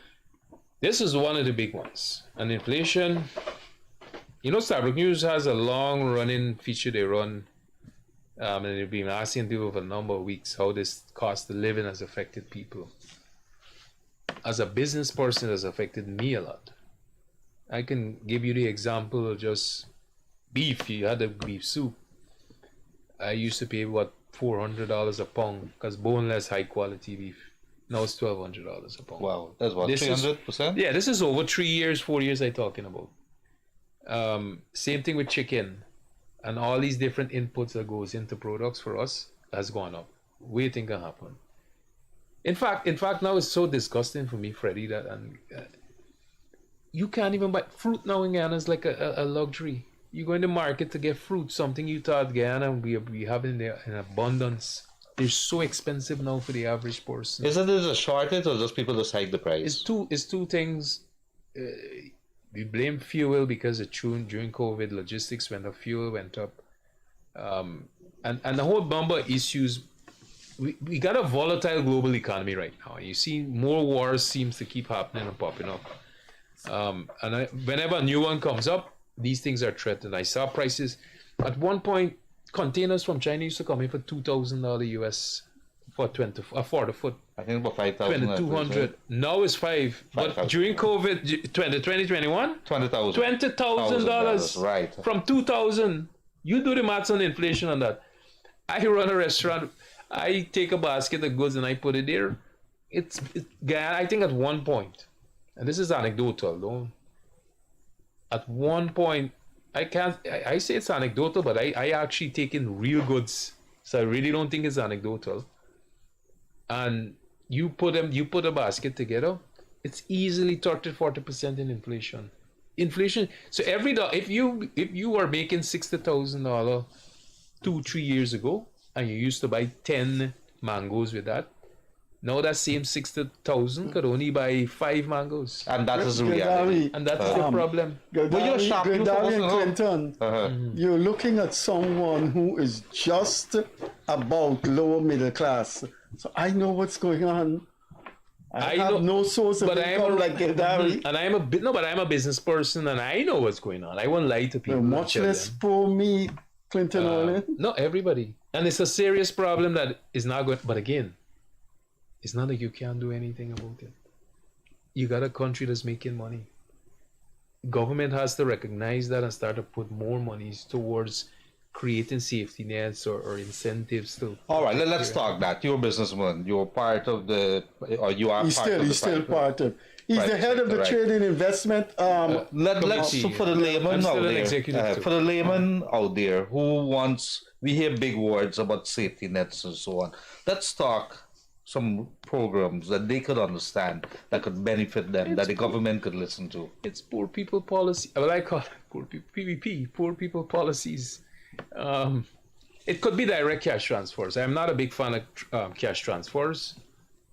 This is one of the big ones. And inflation, you know, Starbucks News has a long-running feature they run, and they've been asking people for a number of weeks how this cost of living has affected people. As a business person, it has affected me a lot. I can give you the example of just beef. You had a beef soup. I used to pay $400 a pound because boneless, high quality beef. Now it's $1,200 a pound. Wow, that's what 300%. Yeah, this is over 3 years, 4 years. I'm talking about. Same thing with chicken, and all these different inputs that goes into products for us has gone up. What do you think can happen? In fact, now it's so disgusting for me, Freddie, that you can't even buy fruit now in Guyana is like a luxury. You go in the market to get fruit, something you thought Guyana we have in abundance. They're so expensive now for the average person. Isn't there a shortage or just people just hike the price? It's two things. We blame fuel because during COVID, logistics went up, fuel went up. And the whole number of issues. We got a volatile global economy right now. You see more wars seems to keep happening and popping up. Whenever a new one comes up, these things are threatened. I saw prices at one point. Containers from China used to come in for $2,000 US for 40 foot. I think about 5,000. 2,200. Now it's 5. But during COVID, 2021, $20,000. $20,000. Right. From 2,000. You do the maths on the inflation on that. I run a restaurant. I take a basket of goods and I put it there. I think at one point, and this is anecdotal though. At one point, I say it's anecdotal, but I actually take in real goods. So I really don't think it's anecdotal. And you put a basket together, it's easily 30-40% in inflation. So every dollar, if you are making $60,000 2-3 years ago, and you used to buy 10 mangoes with that, now that same 60,000 could only buy 5 mangoes. And that is the reality. And that's the problem. Gildarie and Clinton, you're looking at someone who is just about lower middle class. So I know what's going on. I have no source of income like Gildarie. And I'm a business person and I know what's going on. I won't lie to people. Much less poor me, Clinton. No, everybody. And it's a serious problem that is not going. But again, it's not like you can't do anything about it. You got a country that's making money. Government has to recognize that and start to put more monies towards creating safety nets or incentives to. All right, let's talk that. You're a businessman. You're part of the, or you are He's part of the. He's still part of. He's the head of the trade and investment. Let's for the layman out there. For the layman out there who wants, we hear big words about safety nets and so on. Let's talk some programs that they could understand, that could benefit them, that the government could listen to. It's poor people policy. Well, I call it poor people, PVP, poor people policies. It could be direct cash transfers. I'm not a big fan of cash transfers.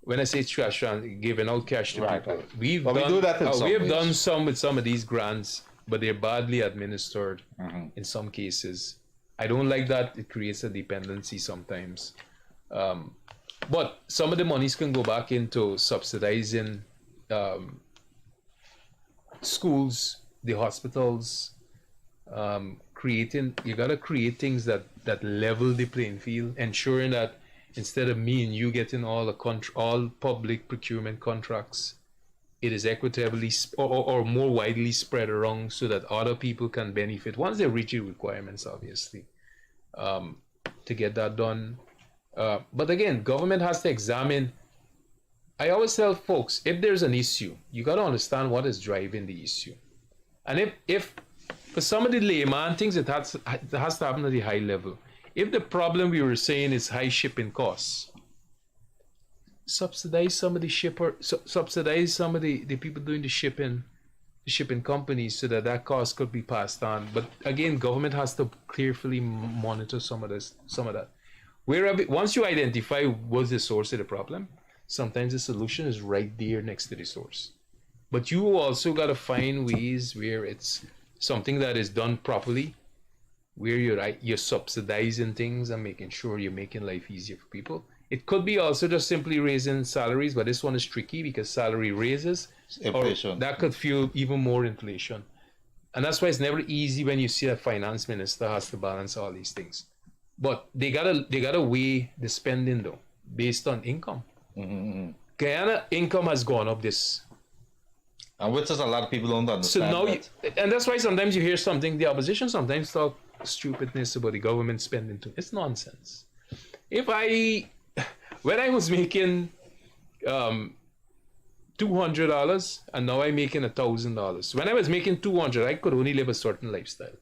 When I say cash transfer, giving out cash to people, we do that. We have done some with some of these grants, but they're badly administered in some cases. I don't like that. It creates a dependency sometimes. But some of the monies can go back into subsidizing schools, the hospitals, you gotta create things that level the playing field, ensuring that instead of me and you getting all public procurement contracts, it is equitably or more widely spread around so that other people can benefit once they reach the requirements, obviously, to get that done. But again, government has to examine. I always tell folks, if there's an issue, you got to understand what is driving the issue. And if for some of the layman things, it has to happen at the high level. If the problem we were saying is high shipping costs, subsidize some of the subsidize some of the people doing the shipping companies so that cost could be passed on. But again, government has to carefully monitor some of that. Once you identify what's the source of the problem, sometimes the solution is right there next to the source. But you also got to find ways where it's something that is done properly, where you're subsidizing things and making sure you're making life easier for people. It could be also just simply raising salaries, but this one is tricky because salary raises, inflation. That could fuel even more inflation. And that's why it's never easy when you see a finance minister has to balance all these things. But they gotta weigh the spending though, based on income. Guyana income has gone up this. And which is a lot of people don't understand. So now, and that's why sometimes you hear something, the opposition sometimes talk stupidness about the government spending too. It's nonsense. When I was making $200 and now I'm making $1,000. When I was making $200, I could only live a certain lifestyle.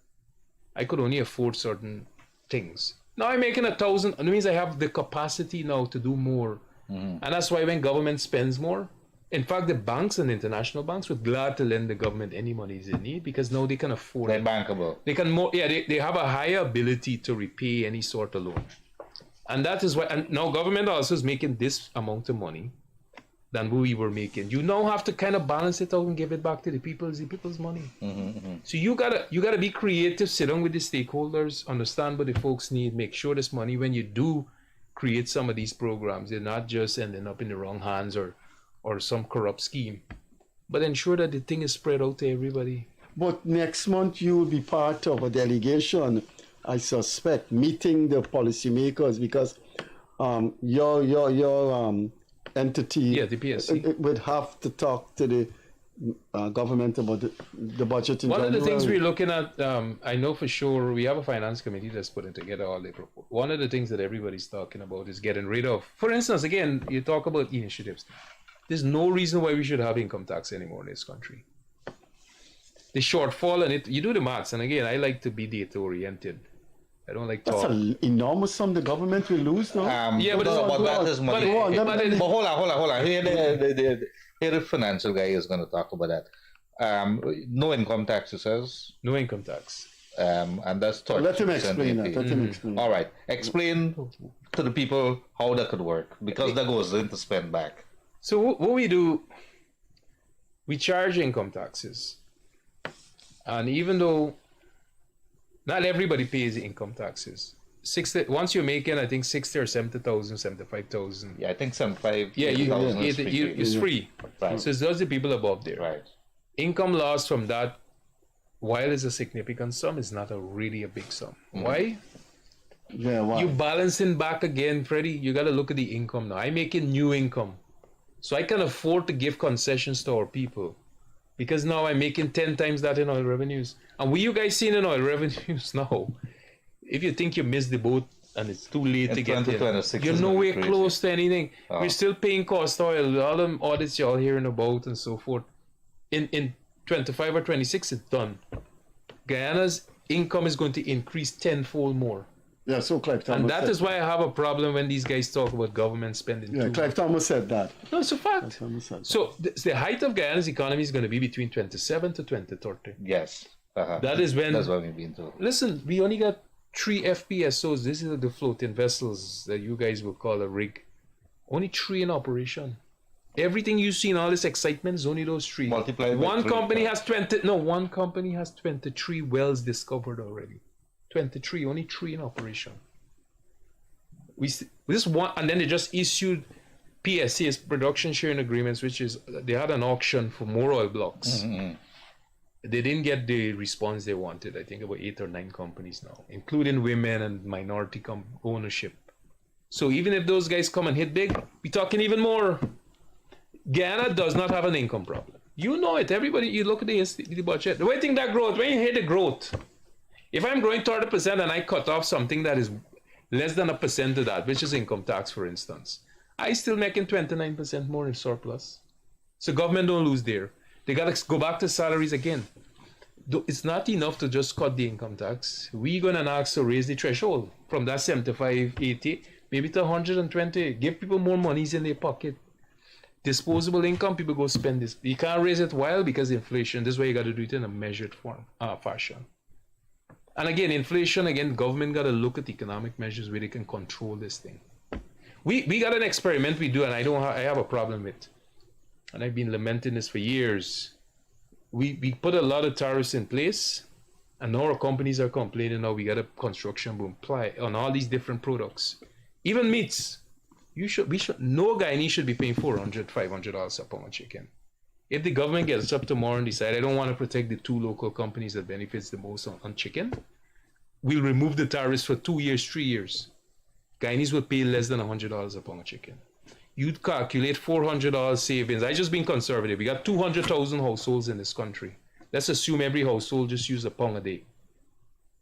I could only afford certain things. Now I'm making $1,000. It means I have the capacity now to do more. And that's why when government spends more, in fact, the banks and the international banks were glad to lend the government any money they need because now they can afford it. They're bankable. They can they have a higher ability to repay any sort of loan. And that is why, and now government also is making this amount of money than we were making. You now have to kind of balance it out and give it back to the people's money. So you gotta be creative, sit down with the stakeholders, understand what the folks need, make sure this money, when you do create some of these programs, they're not just ending up in the wrong hands or some corrupt scheme, but ensure that the thing is spread out to everybody. But next month you will be part of a delegation, I suspect, meeting the policymakers because your entity, the PSC, would have to talk to the government about the budget in One January. of the things we're looking at, I know for sure, we have a finance committee that's putting together all the proposals. One of the things that everybody's talking about is getting rid of, for instance, again, you talk about initiatives. There's no reason why we should have income tax anymore in this country. The shortfall, and you do the maths, and again, I like to be data-oriented. I don't like talk. That's an enormous sum the government will lose now. But that is money. But hold on. Here the financial guy is going to talk about that. No income tax, he says. No income tax. And that's 30%. Let him explain that. Let him explain. All right. Explain to the people how that could work, because that goes into spend back. So what we do, we charge income taxes. And even though not everybody pays income taxes, once you're making, I think 60 or 70,000, 75,000. Yeah, I think 75. Yeah, it's free. Right. So it's those the people above there. Right. Income loss from that, while it's a significant sum, is not really a big sum. Why? Yeah, why? You balancing back again, Freddie. You got to look at the income now. I'm making new income, so I can afford to give concessions to our people. Because now I'm making 10 times that in oil revenues. And what you guys seeing in oil revenues now, if you think you missed the boat and it's too late to get there. 2026 You're is gonna be nowhere crazy. close to anything. We're still paying cost oil, all them audits y'all hearing about and so forth. In 25 or 26, it's done. Guyana's income is going to increase tenfold more. Yeah, so Clive Thomas. And that is why I have a problem when these guys talk about government spending. Yeah, Clive Thomas said that. No, it's a fact. Said so the height of Guyana's economy is going to be between 27 to 2030. Yes. That is when. That's what we've been told. Listen, we only got 3 FPSOs. This is the floating vessels that you guys will call a rig. Only 3 in operation. Everything you see in all this excitement is only those 3. Multiplied by One 3, company has 20. No, one company has 23 wells discovered already. 23, only 3 in operation. This one, and then they just issued PSAs, production sharing agreements, which is they had an auction for more oil blocks. They didn't get the response they wanted. I think about 8 or 9 companies now, including women and minority ownership. So even if those guys come and hit big, we're talking even more. Guyana does not have an income problem. You know it. Everybody, you look at the budget. The way thing that growth, when you hit the growth, if I'm growing 30% and I cut off something that is less than 1% of that, which is income tax, for instance, I still making 29% more in surplus. So government don't lose there. They got to go back to salaries again. It's not enough to just cut the income tax. We're going to ask to raise the threshold from that 75, 80, maybe to 120. Give people more monies in their pocket. Disposable income, people go spend this. You can't raise it while because inflation. This is why you got to do it in a measured fashion. And again, inflation, again, government got to look at economic measures where they can control this thing. We got an experiment we do, and I have a problem with. And I've been lamenting this for years. We put a lot of tariffs in place, and now our companies are complaining now we got a construction boom on all these different products. Even meats. No Guyanese should be paying $400, $500 a pound of chicken. If the government gets up tomorrow and decide I don't want to protect the 2 local companies that benefits the most on chicken, we'll remove the tariffs for 2 years, 3 years. Guyanese will pay less than $100 a pound of chicken. You'd calculate $400 savings. I just being conservative. We got 200,000 households in this country. Let's assume every household just use a pound a day.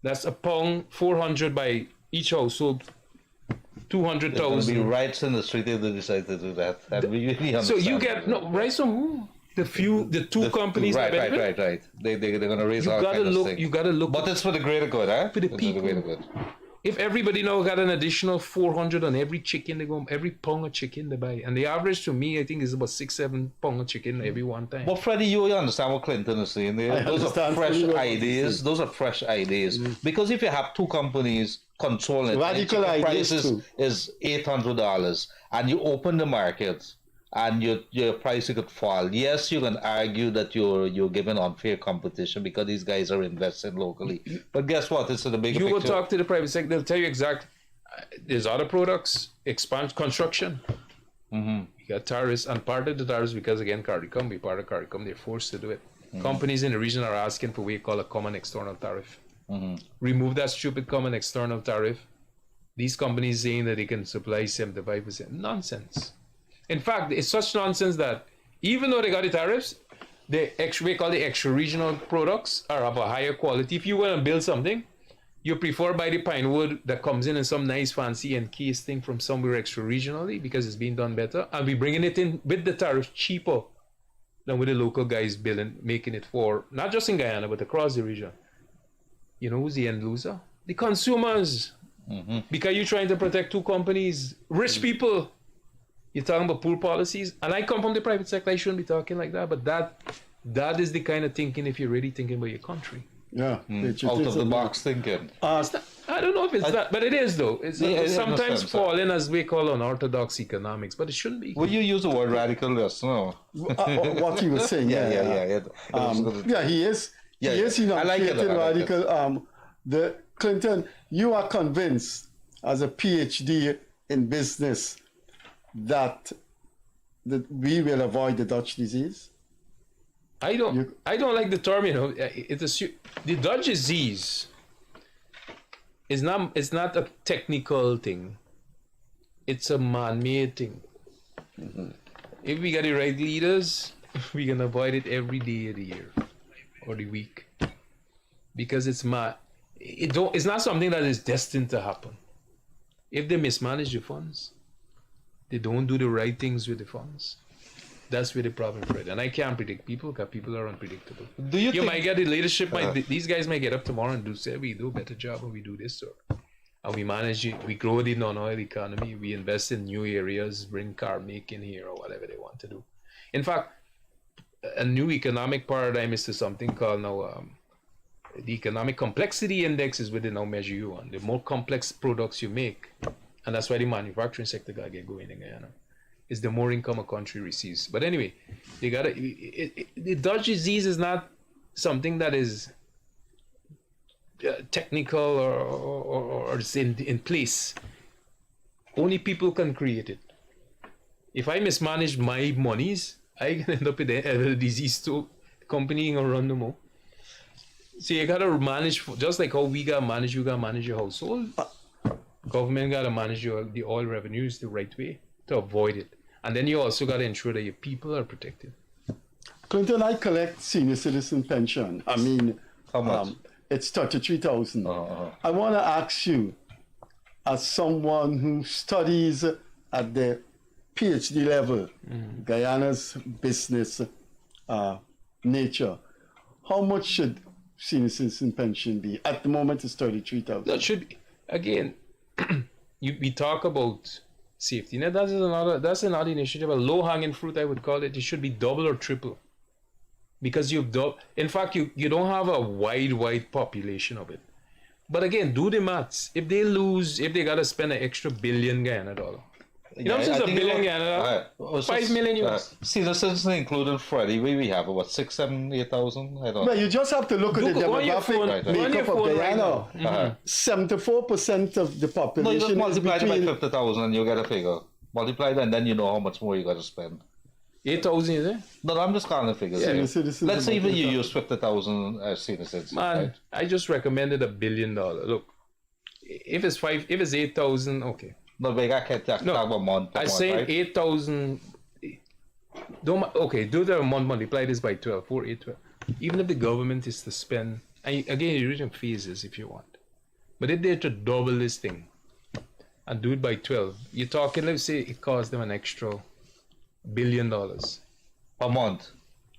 That's a pound, 400 by each household. 200,000. There's going to be riots in the street if they decide to do that. So you get riots on who? The 2 companies. Right. They're going to raise all kinds of things. You got to look. But it's for the greater good, huh? For the people. For the greater good. If everybody now got an additional 400 on every chicken they go, every pound of chicken they buy, and the average to me, I think, is about 6-7 pounds of chicken every one time. But Freddie, you understand what Clinton is saying there? Those are fresh ideas. Those are fresh ideas. Because if you have 2 companies controlling radical it, prices is $800, and you open the market, and your price could fall. Yes, you can argue that you're giving unfair competition because these guys are investing locally. But guess what? It's in the bigger picture. You will picture. talk to the private sector. They'll tell you exact. There's other products, construction. You got tariffs, and part of the tariffs because again, CARICOM, we part of CARICOM, they're forced to do it. Companies in the region are asking for what we call a common external tariff. Remove that stupid common external tariff. These companies saying that they can supply 75%. Nonsense. In fact, it's such nonsense that even though they got the tariffs, we call the extra regional products are of a higher quality. If you want to build something, you prefer buy the pine wood that comes in some nice fancy encased thing from somewhere extra regionally because it's being done better, and we bringing it in with the tariff cheaper than with the local guys building, making it for not just in Guyana but across the region. You know who's the end loser? The consumers. Because you're trying to protect 2 companies, rich people. You're talking about poor policies, and I come from the private sector. I shouldn't be talking like that, but that is the kind of thinking if you're really thinking about your country. Yeah, out of the box thinking. I don't know if it's that, but it is though. It's sometimes falling as we call unorthodox economics, but it shouldn't be. Will you use the word radical? Yes, no. What he was saying, yeah, he is. He is, I like it, radical. The Clinton, you are convinced as a PhD in business that we will avoid the Dutch disease? I don't like the term. The Dutch disease is not a technical thing. It's a man-made thing. If we got the right leaders, we can avoid it every day of the year or the week, because it's not something that is destined to happen. if they mismanage the funds, they don't do the right things with the funds. That's where the problem, Fred. And I can't predict people because people are unpredictable. Do you think, might get the leadership, these guys might get up tomorrow and say, we do a better job and we do this, and we manage it, we grow the non-oil economy, we invest in new areas, bring car making here or whatever they want to do. In fact, a new economic paradigm is to something called now, the economic complexity index is what they now measure you on. The more complex products you make, and that's why the manufacturing sector got to get going in Guyana, is the more income a country receives. But anyway, they gotta. The Dutch disease is not something that is technical or it's in place. Only people can create it. If I mismanage my monies, I can end up with a disease too. Company ain't gonna run no more. So you gotta manage, just like how we gotta manage, you gotta manage your household. Government gotta manage the oil revenues the right way to avoid it. And then you also gotta ensure that your people are protected. Clinton, I collect senior citizen pension. I mean, how much? It's 33,000. I want to ask you, as someone who studies at the PhD level, Guyana's business nature, how much should senior citizen pension be? At the moment, it's 33,000. That should be, again, we talk about safety net. That's another initiative, a low-hanging fruit, I would call it. It should be double or triple. Because in fact, you don't have a wide population of it. But again, do the maths. If they got to spend an extra $1 billion Guyana dollar. You know, since $1 billion Guyana dollar, 5 million US. See, this is included Freddie. We have about 6, 7, 8,000. I don't know. Well, you just have to look at the demographic makeup of Guyana. Right 74% of the population. No, you just multiply between... it by 50,000 and you get a figure. Multiply it and then you know how much more you got to spend. 8,000 is it? No, I'm just calling the figures. Yeah, let's say even you use 50,000 senior citizens. Man, right? I just recommended $1 billion. Look, if it's 8,000, okay. No, but I can't talk about month. I say right? 8,000. Okay, do the month, multiply this by 12, 4, 8, 12. Even if the government is to spend, and again, you read in phases if you want. But if they're to double this thing and do it by 12, you're talking, let's say it costs them an extra $1 billion a month.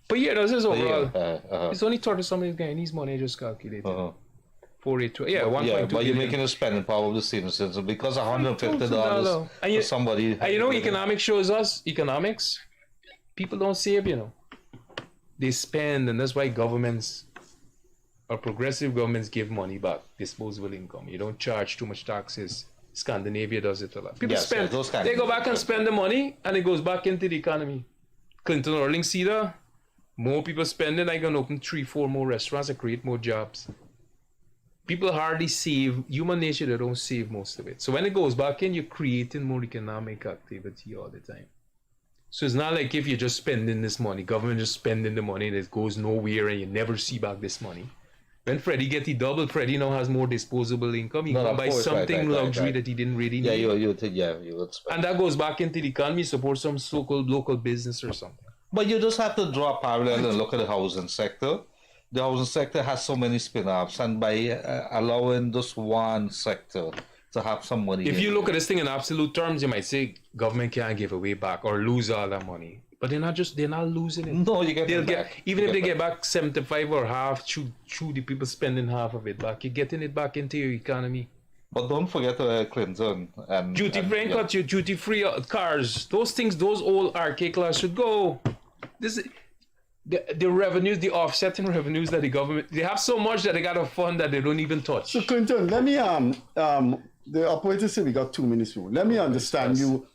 Per year, this is overall. It's only 30-something Guyanese money I just calculated. 4, 8, 12. Yeah, 1.2 but billion. you're making a spending power of the senior citizen because $150 for somebody. And you know, economics shows us, people don't save, you know. They spend, and that's why governments or progressive governments give money back, disposable income. You don't charge too much taxes. Scandinavia does it a lot. People spend, they go back and spend the money, and it goes back into the economy. Clinton URLING see that. More people spending, I can open 3, 4 more restaurants and create more jobs. People hardly save. Human nature, they don't save most of it. So when it goes back in, you're creating more economic activity all the time. So it's not like if you're just spending this money, government just spending the money and it goes nowhere and you never see back this money. When Freddie get the double, Freddie now has more disposable income. He can buy something luxury that he didn't really need. You would spend. And that goes back into the economy, support some so-called local business or something. But you just have to draw a parallel and look at the housing sector. The housing sector has so many spin-offs, and by allowing just one sector to have some money. If you look at this thing in absolute terms, you might say government can't give away back or lose all that money. But they're not losing it. No, you get it back. Even if they get back 75 or half, through the people spending half of it back, you're getting it back into your economy. But don't forget Clinton and duty-free cut your duty-free cars. Those things, those old archaic laws should go. The revenues, the offsetting revenues that the government, they have so much that they got a fund that they don't even touch. So Clinton, let me the operator said we got 2 minutes more. Let me understand you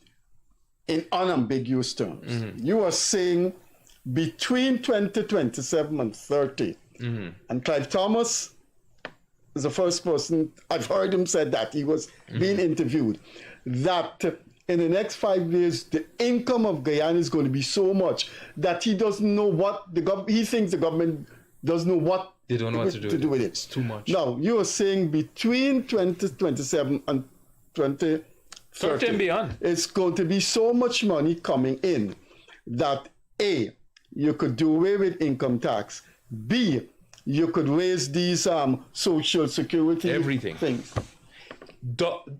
in unambiguous terms. You are saying between 2027 and 30, and Clive Thomas is the first person I've heard him said that he was being interviewed, that in the next 5 years the income of Guyana is going to be so much that he doesn't know what he thinks the government doesn't know what they don't know what to do with it. It's too much. Now you are saying between 2027 and 2030 and beyond, it's going to be so much money coming in that A, you could do away with income tax, B, you could raise these social security everything things.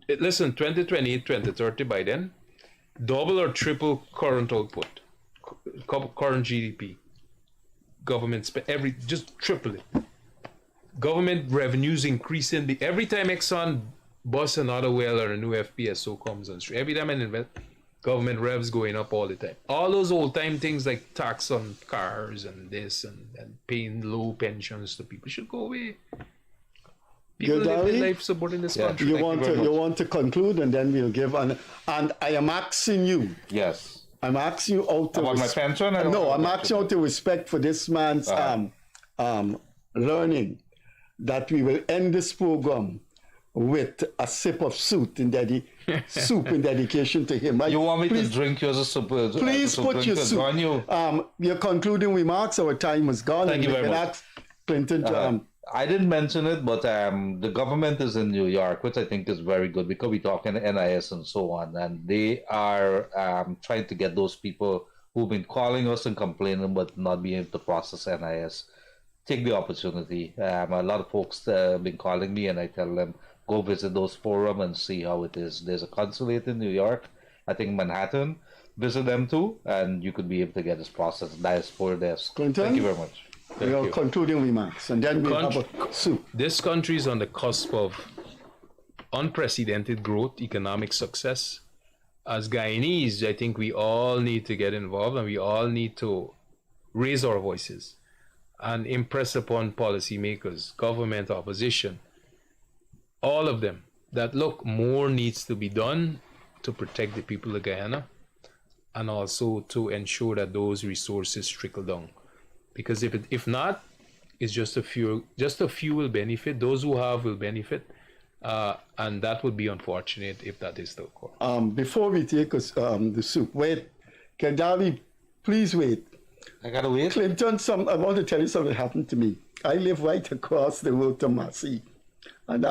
Listen, 2028, 2030 by then, double or triple current output, current GDP. Government spend just triple it. Government revenues increasing. Every time Exxon busts another well or a new FPSO comes on stream, every time an invest, government revs going up all the time. All those old time things like tax on cars and this and paying low pensions to people should go away. People live their life supporting this country. You want to conclude, and then we'll give and I am asking you. Yes. I'm asking you out of my pension. No, I'm asking you out of respect for this man's learning that we will end this program with a sip of soup in dedication to him. Right? You want me to drink yours as soup? Please put your soup. Your concluding remarks. Our time is gone. Thank you very much. Clinton to, I didn't mention it, but the government is in New York, which I think is very good because we talk in NIS and so on, and they are trying to get those people who've been calling us and complaining but not being able to process NIS. Take the opportunity. A lot of folks have been calling me, and I tell them, go visit those forums and see how it is. There's a consulate in New York, I think Manhattan. Visit them too, and you could be able to get this process. Diaspora desk. Clinton? Thank you very much. Your concluding remarks, and then we'll have a soup. This country is on the cusp of unprecedented growth, economic success. As Guyanese, I think we all need to get involved, and we all need to raise our voices and impress upon policymakers, government, opposition, all of them, that look, more needs to be done to protect the people of Guyana, and also to ensure that those resources trickle down. Because if not, it's just a few will benefit. Those who have will benefit, and that would be unfortunate if that is the occur. Before we take the soup, wait, Gildarie, please wait. I gotta wait. Clinton, I want to tell you something happened to me. I live right across the road to Massey, and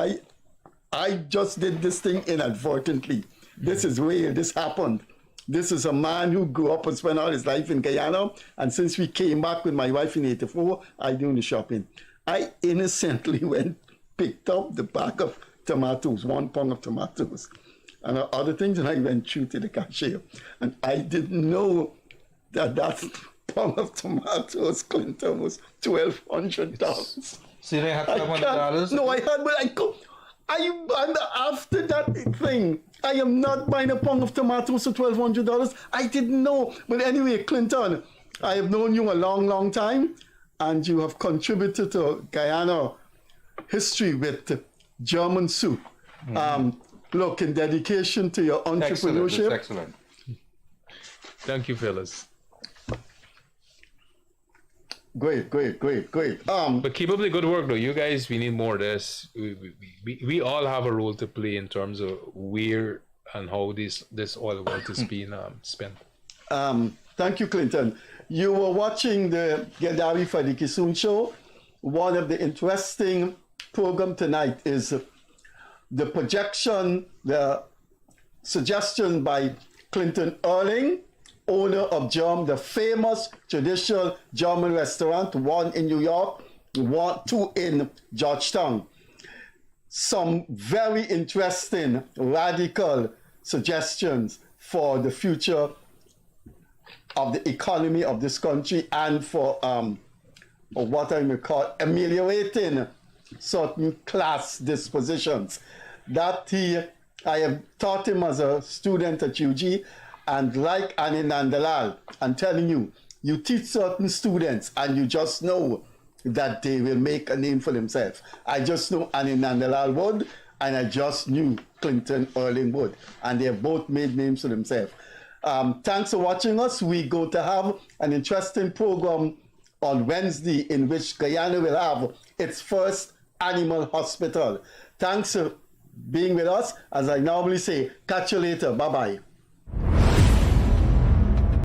I just did this thing inadvertently. This is where this happened. This is a man who grew up and spent all his life in Guyana, and since we came back with my wife in '84, I do the shopping. I innocently picked up the bag of tomatoes, 1 pound of tomatoes, and other things, and I went through to the cashier, and I didn't know that pound of tomatoes, Clinton, was $1,200. See, they had $1,200? No, I had, but and after that thing, I am not buying a pound of tomatoes for $1,200. I didn't know. But anyway, Clinton, I have known you a long, long time, and you have contributed to Guyana history with German soup. Look, in dedication to your entrepreneurship. Excellent. Thank you, fellas. Great. But keep up the good work, though. You guys, we need more of this. We all have a role to play in terms of where and how this oil wealth is being spent. Thank you, Clinton. You were watching the Gildarie Freddie Kissoon Show. One of the interesting program tonight is the projection, the suggestion by Clinton URLING, owner of the famous traditional German restaurant, one in New York, two in Georgetown. Some very interesting, radical suggestions for the future of the economy of this country and for what I may call ameliorating certain class dispositions. I have taught him as a student at UG, and like Annie Nandalal, I'm telling you, you teach certain students and you just know that they will make a name for themselves. I just know Annie Nandalal would, and I just knew Clinton URLING would, and they have both made names for themselves. Thanks for watching us. We're going to have an interesting program on Wednesday in which Guyana will have its first animal hospital. Thanks for being with us. As I normally say, catch you later. Bye-bye.